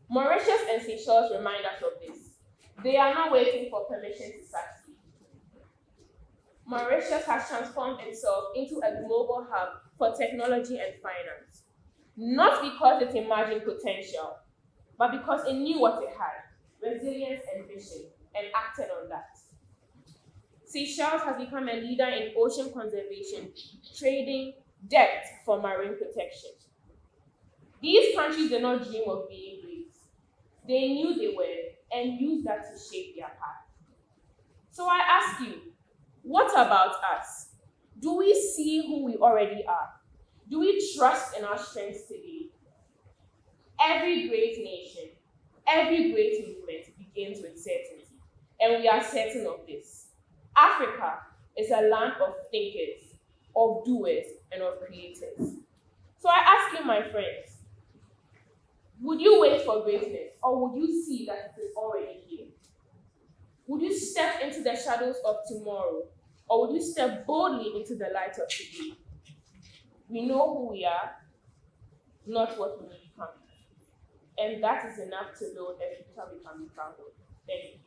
Mauritius and Seychelles remind us of this. They are not waiting for permission to succeed. Mauritius has transformed itself into a global hub for technology and finance, not because it imagined potential, but because it knew what it had, resilience and vision, and acted on that. Seychelles has become a leader in ocean conservation, trading debt for marine protection. These countries did not dream of being great. They knew they were and used that to shape their path. So I ask you, what about us? Do we see who we already are? Do we trust in our strengths today? Every great nation, every great movement begins with certainty, and we are certain of this. Africa is a land of thinkers, of doers, and of creators. So I ask you, my friends, would you wait for greatness, or would you see that it is already here? Would you step into the shadows of tomorrow, or would you step boldly into the light of today? We know who we are, not what we become. And that is enough to build a future we can be proud of. Thank you.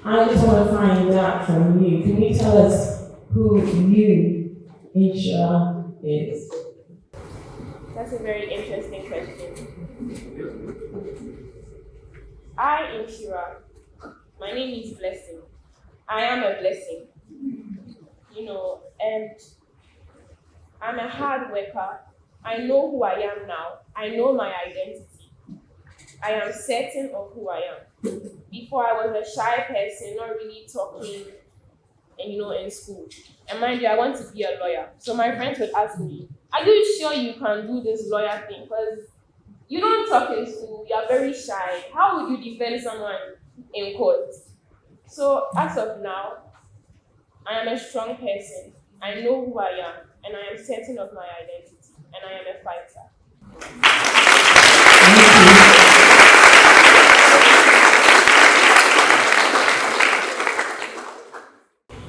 I just want to find out from you. Can you tell us who you, Insha, is? That's a very interesting question. I, Inshira, my name is Blessing. I am a blessing. And I'm a hard worker. I know who I am now. I know my identity. I am certain of who I am. Before I was a shy person, not really talking, in school. And mind you, I want to be a lawyer. So my friends would ask me, are you sure you can do this lawyer thing? Because you don't talk in school, you are very shy. How would you defend someone in court? So as of now, I am a strong person. I know who I am, and I am certain of my identity, and I am a fighter.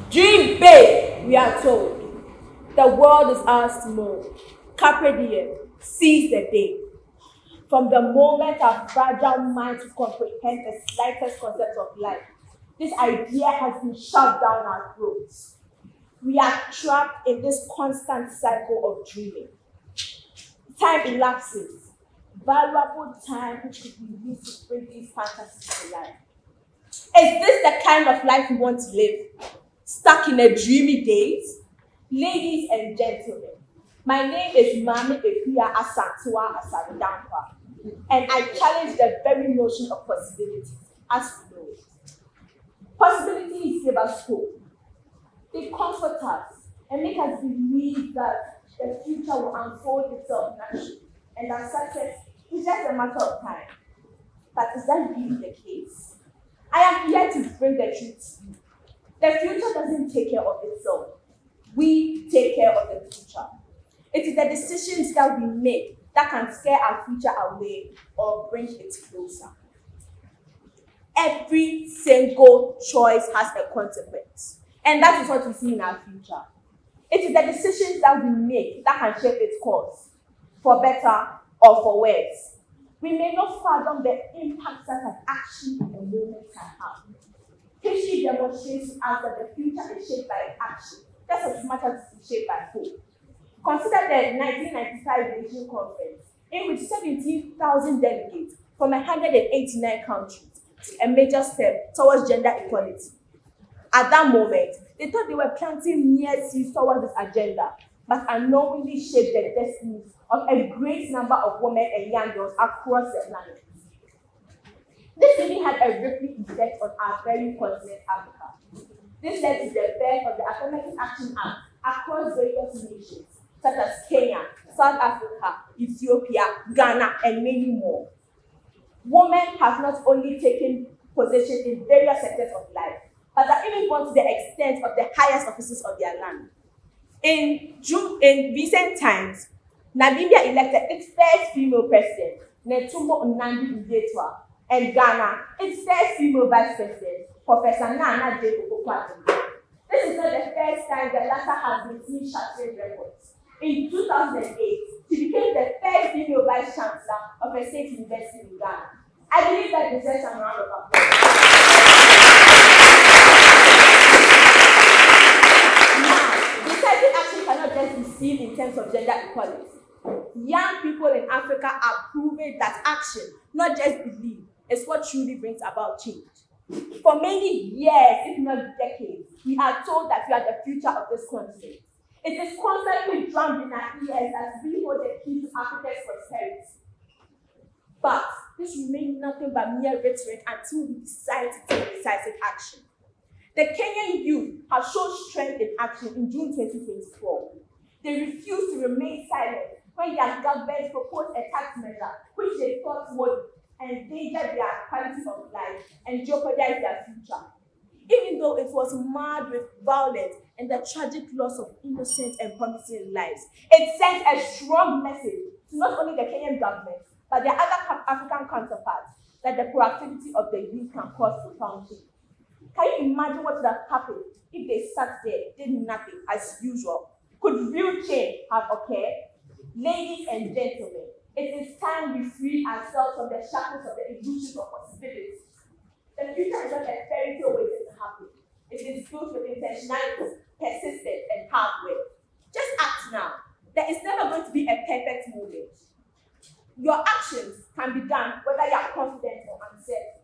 Dream big, we are told. The world is ours to mold. Carpe diem, seize the day. From the moment our fragile minds comprehend the slightest concept of life, this idea has been shoved down our throats. We are trapped in this constant cycle of dreaming. Time elapses, valuable time which could be used to bring these fantasies to life. Is this the kind of life we want to live? Stuck in a dreamy daze? Ladies and gentlemen, my name is Mami Epia Asantua Asaridankwa, and I challenge the very notion of possibility, as we know it. Possibilities give us hope. They comfort us and make us believe that the future will unfold itself naturally, and that success is just a matter of time. But is that really the case? I am here to bring the truth to you. The future doesn't take care of itself. We take care of the future. It is the decisions that we make that can scare our future away or bring it closer. Every single choice has a consequence. And that is what we see in our future. It is the decisions that we make that can shape its course, for better or for worse. We may not fathom the impact that an action in a moment can have. History demonstrates to us that the future is shaped by action, just as much as it is shaped by hope. Consider the 1995 Beijing Conference, in which 17,000 delegates from 189 countries took a major step towards gender equality. At that moment, they thought they were planting mere seeds towards this agenda, but unknowingly shaped the destinies of a great number of women and young girls across the planet. This really had a rippling effect on our very continent, Africa. This led to the birth of the Affirmative Action Act across various nations, such as Kenya, South Africa, Ethiopia, Ghana, and many more. Women have not only taken position in various sectors of life, but are even gone to the extent of the highest offices of their land. In recent times, Namibia elected its first female president, Netumbo Nandi-Ndaitwah, and Ghana its first female vice president, Professor Nana J. Akufo-Addo. This is not the first time the latter has been seen shattering records. In 2008, she became the first female vice chancellor of a state university in Ghana. I believe that deserves a round of applause. Now, decisive action cannot just be seen in terms of gender equality. Young people in Africa are proving that action, not just belief, is what truly brings about change. For many years, if not decades, we are told that we are the future of this continent. It is constantly drummed in our ears as we hold the key to Africa's prosperity. But this remains nothing but mere rhetoric until we decide to take decisive action. The Kenyan youth have shown strength in action in June 2024. They refused to remain silent when their government proposed a tax measure which they thought would endanger their quality of life and jeopardize their future. Even though it was marred with violence and the tragic loss of innocent and promising lives, it sent a strong message to not only the Kenyan government, but their other African counterparts that the proactivity of the youth can cause profound change. Can you imagine what would have happened if they sat there, did nothing as usual? Could real change have occurred? Ladies and gentlemen, it is time we free ourselves from the shackles of the illusions of possibilities. The future is not a fairy tale waiting to happen. It is built with intentionality, persistence, and hard work. Just act now. There is never going to be a perfect moment. Your actions can be done whether you are confident or uncertain.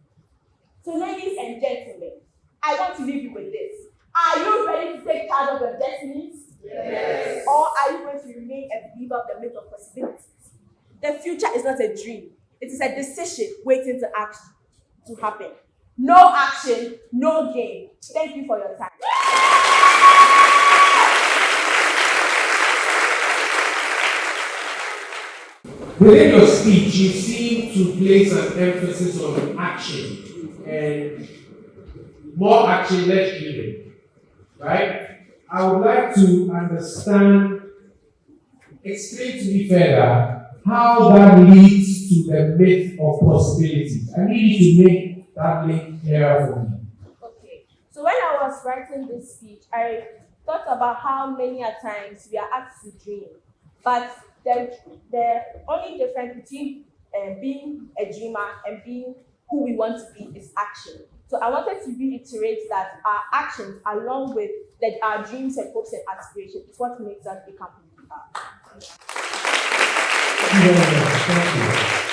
So, ladies and gentlemen, I want to leave you with this. Are you ready to take charge of your destinies? Yes. Or are you going to remain a believer of the myth of possibilities? The future is not a dream. It is a decision waiting to happen. No action, no gain. Thank you for your time. Within your speech, you seem to place an emphasis on action and more action, less dreaming, right? I would like to understand, explain to me further how that leads to the myth of possibilities. I need you to make that link clearer for me. Okay, so when I was writing this speech, I thought about how many a times we are asked to dream, but the only difference between being a dreamer and being who we want to be is action. So I wanted to reiterate that our actions, along with our dreams and hopes and aspirations, is what makes us become who we are. Thank you very much. Thank you.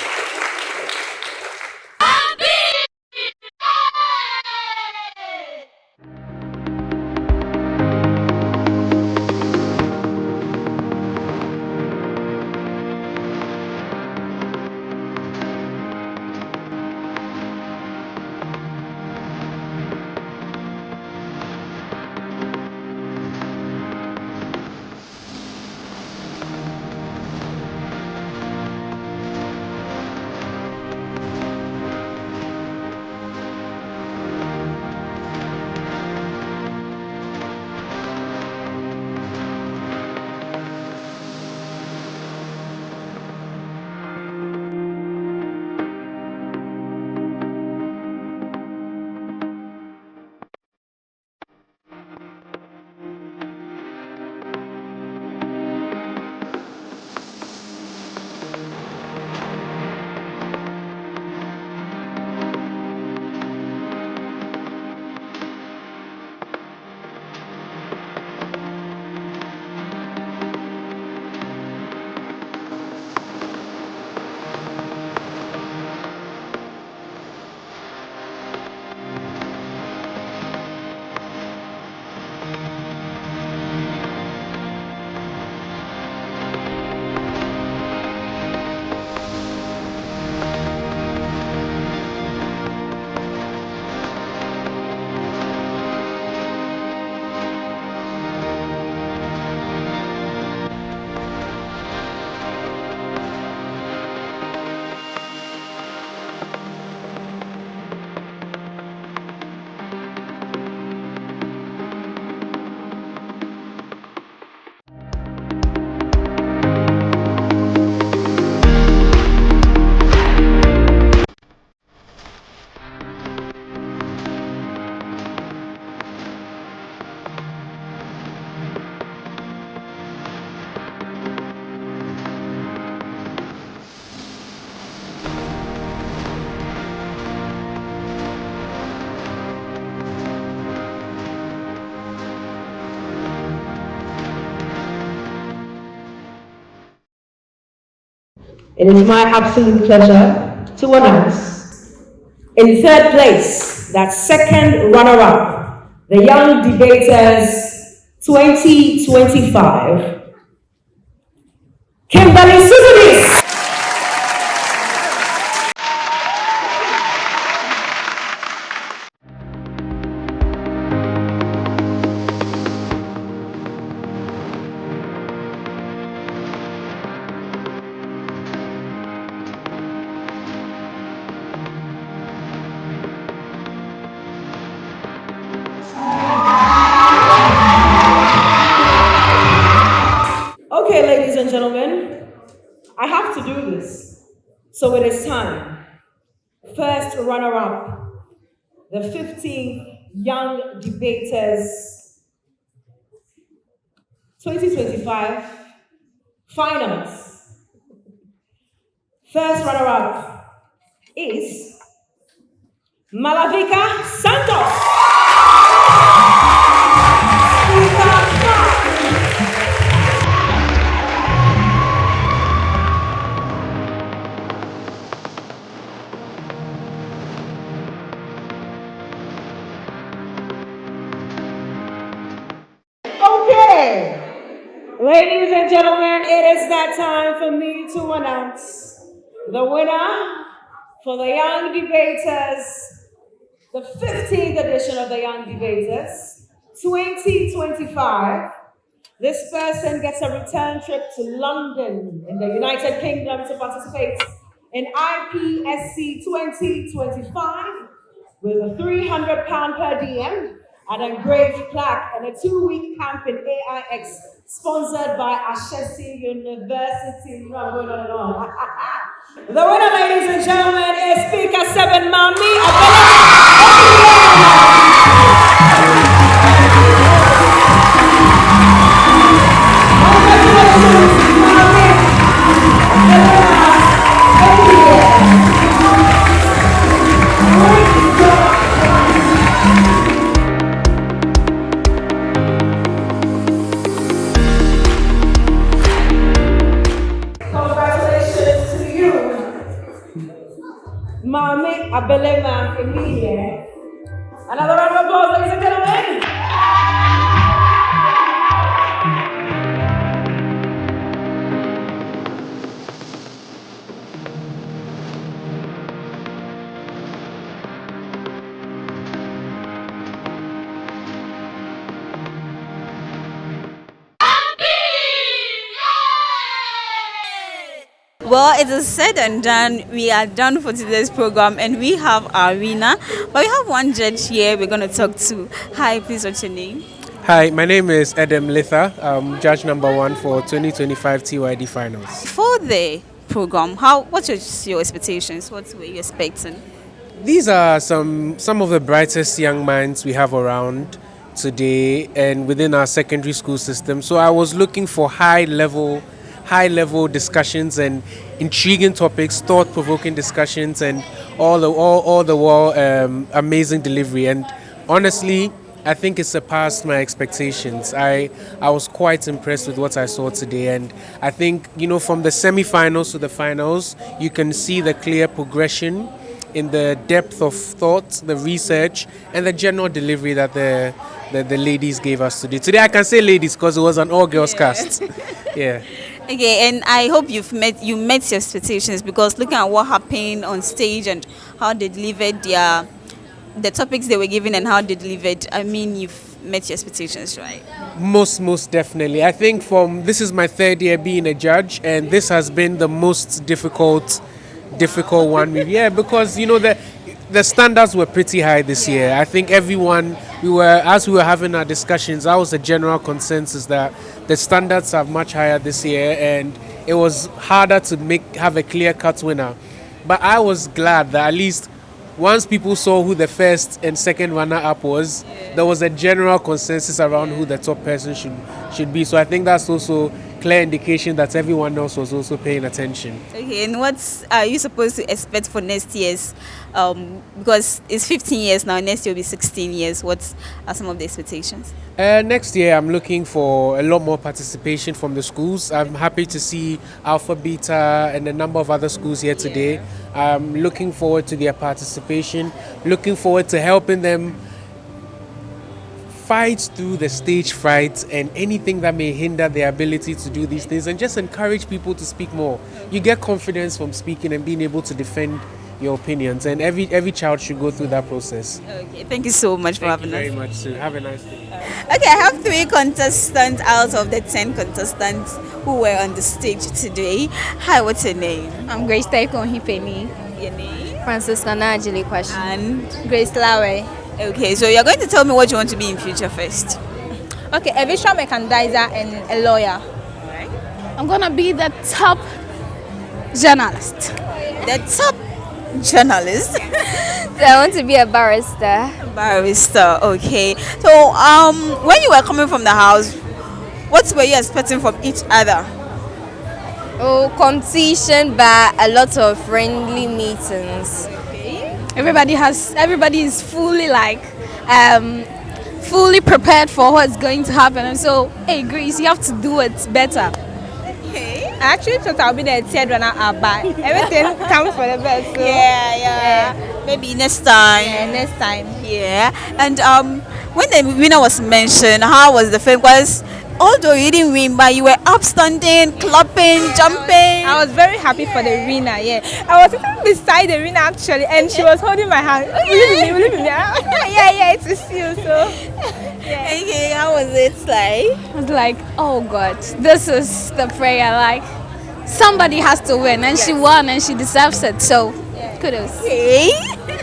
It is my absolute pleasure to announce in third place, that second runner-up, the Young Debaters 2025, Kimberly Suzumis. Okay, ladies and gentlemen, I have to do this. So it is time. First runner-up, the 15th Young Debaters 2025 finals. First runner-up is Malavika Santos. Okay, ladies and gentlemen, it is that time for me to announce the winner for the Young Debaters, the 15th edition of the Young Debaters 2025. This person gets a return trip to London in the United Kingdom to participate in IPSC 2025 with a £300 per diem, an engraved plaque, and a 2-week camp in AIX sponsored by Ashesi University. You know, I'm going on and on. The winner, ladies and gentlemen, is Speaker 7 Mami. Congratulations to you, Mami Abelema Emilie. Another round of applause, ladies and gentlemen. Well, it is said and done. We are done for today's program, and we have our winner. But we have one judge here we're going to talk to. Hi, please, what's your name? Hi, my name is Edem Litha. I'm judge number 1 for 2025 TYD finals. For the program, what are your expectations? What were you expecting? These are some of the brightest young minds we have around today and within our secondary school system. So I was looking for high level discussions and intriguing topics, thought-provoking discussions, and all the while amazing delivery. And honestly, I think it surpassed my expectations. I was quite impressed with what I saw today, and I think, from the semi-finals to the finals, you can see the clear progression in the depth of thought, the research, and the general delivery that the ladies gave us today. Today I can say ladies because it was an all-girls cast. Yeah. Okay, and I hope you met your expectations, because looking at what happened on stage and how they delivered the topics they were given and how they delivered, I mean, you've met your expectations, right? Most definitely. I think this is my third year being a judge, and this has been the most difficult one. Yeah, because the standards were pretty high this year. I think everyone, as we were having our discussions, that was the general consensus that the standards are much higher this year, and it was harder to have a clear-cut winner. But I was glad that at least once people saw who the first and second runner-up was, there was a general consensus around who the top person should be. So I think that's also clear indication that everyone else was also paying attention. Okay, and what are you supposed to expect for next year's? Because it's 15 years now, next year will be 16 years. What are some of the expectations? Next year, I'm looking for a lot more participation from the schools. I'm happy to see Alpha, Beta, and a number of other schools here today. I'm looking forward to their participation, looking forward to helping them fight through the stage fright and anything that may hinder their ability to do these things, and just encourage people to speak more. You get confidence from speaking and being able to defend your opinions, and every child should go through that process. Okay, thank you so much for having us. Thank you very much, Sue. Have a nice day. Okay, I have 3 contestants out of the 10 contestants who were on the stage today. Hi, what's your name? I'm Grace Taiko Hipeni. Your name? Francisca Najili question. And Grace Lawe. Okay, so you're going to tell me what you want to be in future first. Okay, a visual merchandiser and a lawyer. Alright. I'm gonna be the top journalist. The top journalist? So I want to be a barrister. Barrister, okay. So when you were coming from the house, what were you expecting from each other? Oh, competition, but a lot of friendly meetings. Everybody is fully fully prepared for what's going to happen, and so hey Grace, you have to do it better. Okay. I actually thought I'll be the third runner up, but everything comes for the best. So. Yeah. Maybe next time. Yeah, next time. Yeah. And when the winner was mentioned, how was the film? Because although you didn't win, but you were up standing, clapping, jumping. I was very happy for the winner. Yeah, I was sitting beside the winner actually, and she was holding my hand. Will you be me? Yeah, it's you. So. Yeah. Okay, how was it like? I was like, oh God, this is the prayer. Like, somebody has to win, and she won, and she deserves it. So, kudos. Okay.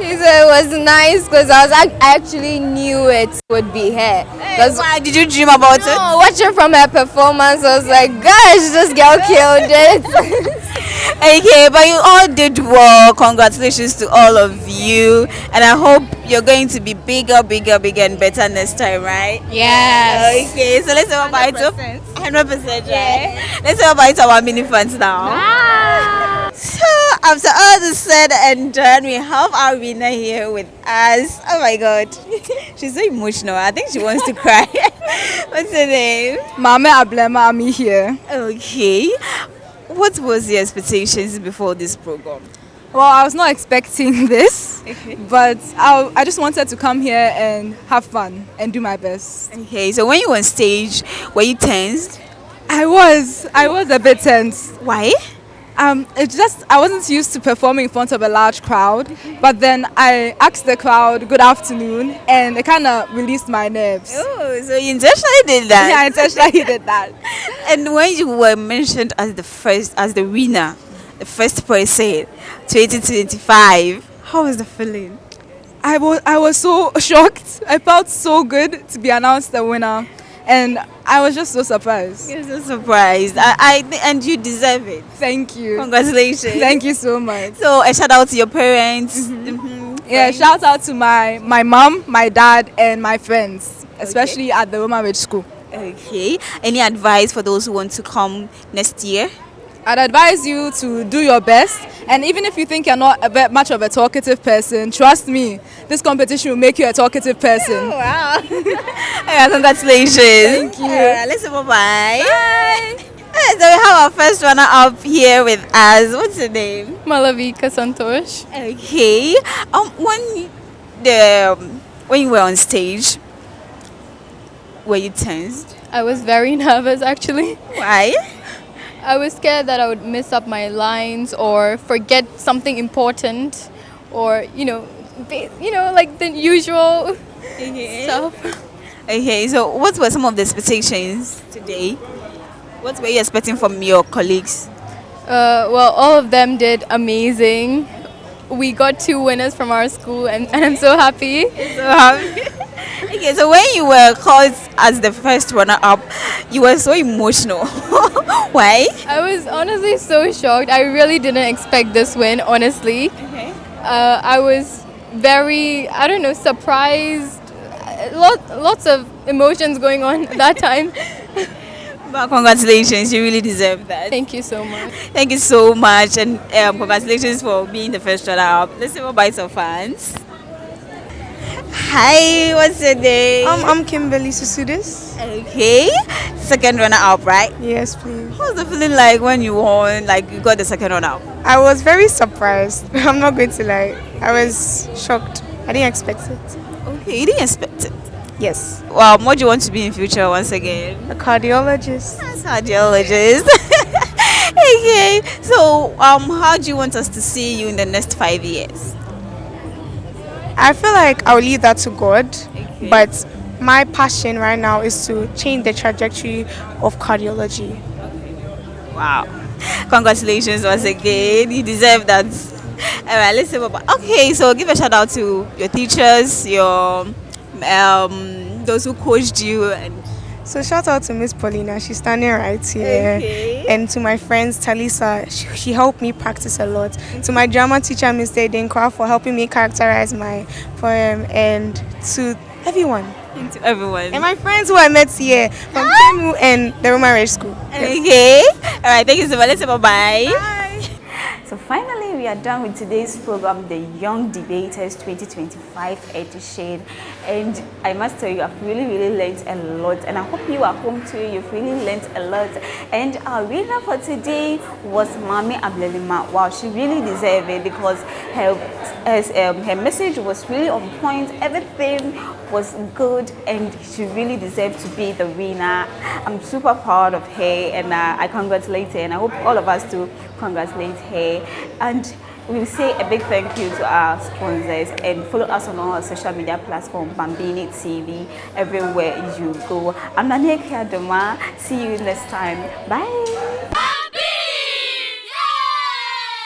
So it was nice because I actually knew it would be her. Why did you dream about it? Watching from her performance, I was like, gosh, this girl killed it. Okay, but you all did well. Congratulations to all of you, and I hope you're going to be bigger, and better next time, right? Yes. Okay, so let's say bye to 100%, right? Let's say bye to our mini fans now. So after all is said and done, we have our winner here with us. Oh my God, she's so emotional. I think she wants to cry. What's her name? Mame Ablema, I'm here. Okay. What was your expectations before this program? Well, I was not expecting this, but I just wanted to come here and have fun and do my best. Okay, so when you were on stage, were you tensed? I was a bit tense. Why? It's just I wasn't used to performing in front of a large crowd, but then I asked the crowd good afternoon, and it kind of released my nerves. Oh, so you intentionally did that? Yeah, I intentionally did that. And when you were mentioned as the winner, the first person, 2025, how was the feeling? I was so shocked. I felt so good to be announced the winner. And I was just so surprised. You're so surprised. And you deserve it. Thank you. Congratulations. Thank you so much. So a shout out to your parents. Yeah, shout out to my mom, my dad, and my friends, especially at the Roman Ridge School. Okay. Any advice for those who want to come next year? I'd advise you to do your best, and even if you think you're not much of a talkative person, trust me, this competition will make you a talkative person. Oh, wow. Yeah, congratulations. Thank you. Let's say bye-bye. Bye. So we have our first runner up here with us. What's your name? Malavika Santosh. Okay. When you were on stage, were you tensed? I was very nervous actually. Why? I was scared that I would mess up my lines or forget something important, or like the usual stuff. Okay, so what were some of the expectations today? What were you expecting from your colleagues? Well, all of them did amazing. We got 2 winners from our school, and I'm so happy. Okay, so when you were called as the first runner-up, you were so emotional. Why? I was honestly so shocked. I really didn't expect this win, honestly. Okay. I was very, surprised. Lots of emotions going on at that time. Well, congratulations, you really deserve that. Thank you so much. Thank you so much, and congratulations for being the first runner-up. Let's say bye to fans. Hi, what's your name? I'm Kimberly Susudis. Okay, second runner-up, right? Yes, please. What was the feeling like when you won, like you got the second runner-up? I was very surprised. I'm not going to lie. I was shocked. I didn't expect it. Okay, you didn't expect it? Yes. What do you want to be in future once again? A cardiologist. Cardiologist. Okay, so how do you want us to see you in the next 5 years? I feel like I'll leave that to God, but my passion right now is to change the trajectory of cardiology. Wow. Congratulations once again. You deserve that. All right, let's say okay, so give a shout out to your teachers, your those who coached you, and so shout out to Miss Paulina, she's standing right here. Okay. And to my friends Talisa, she helped me practice a lot. To my drama teacher Mr. Denkwa for helping me characterize my poem, and to everyone. And to everyone. And my friends who I met here from Kemu and the Roman Reg School. Okay. All right, thank you so much. Let's say bye. So finally, we are done with today's program, the Young Debaters 2025 edition. And I must tell you, I've really learned a lot. And I hope you at home too, you've really learned a lot. And our winner for today was Mami Ablelima. Wow, she really deserved it because her message was really on point. Everything was good and she really deserved to be the winner. I'm super proud of her and I congratulate her, and I hope all of us to congratulate her. And we'll say a big thank you to our sponsors, and follow us on all our social media platforms, Bambini TV, everywhere you go. I'm Nanekia Doma. See you next time. Bye.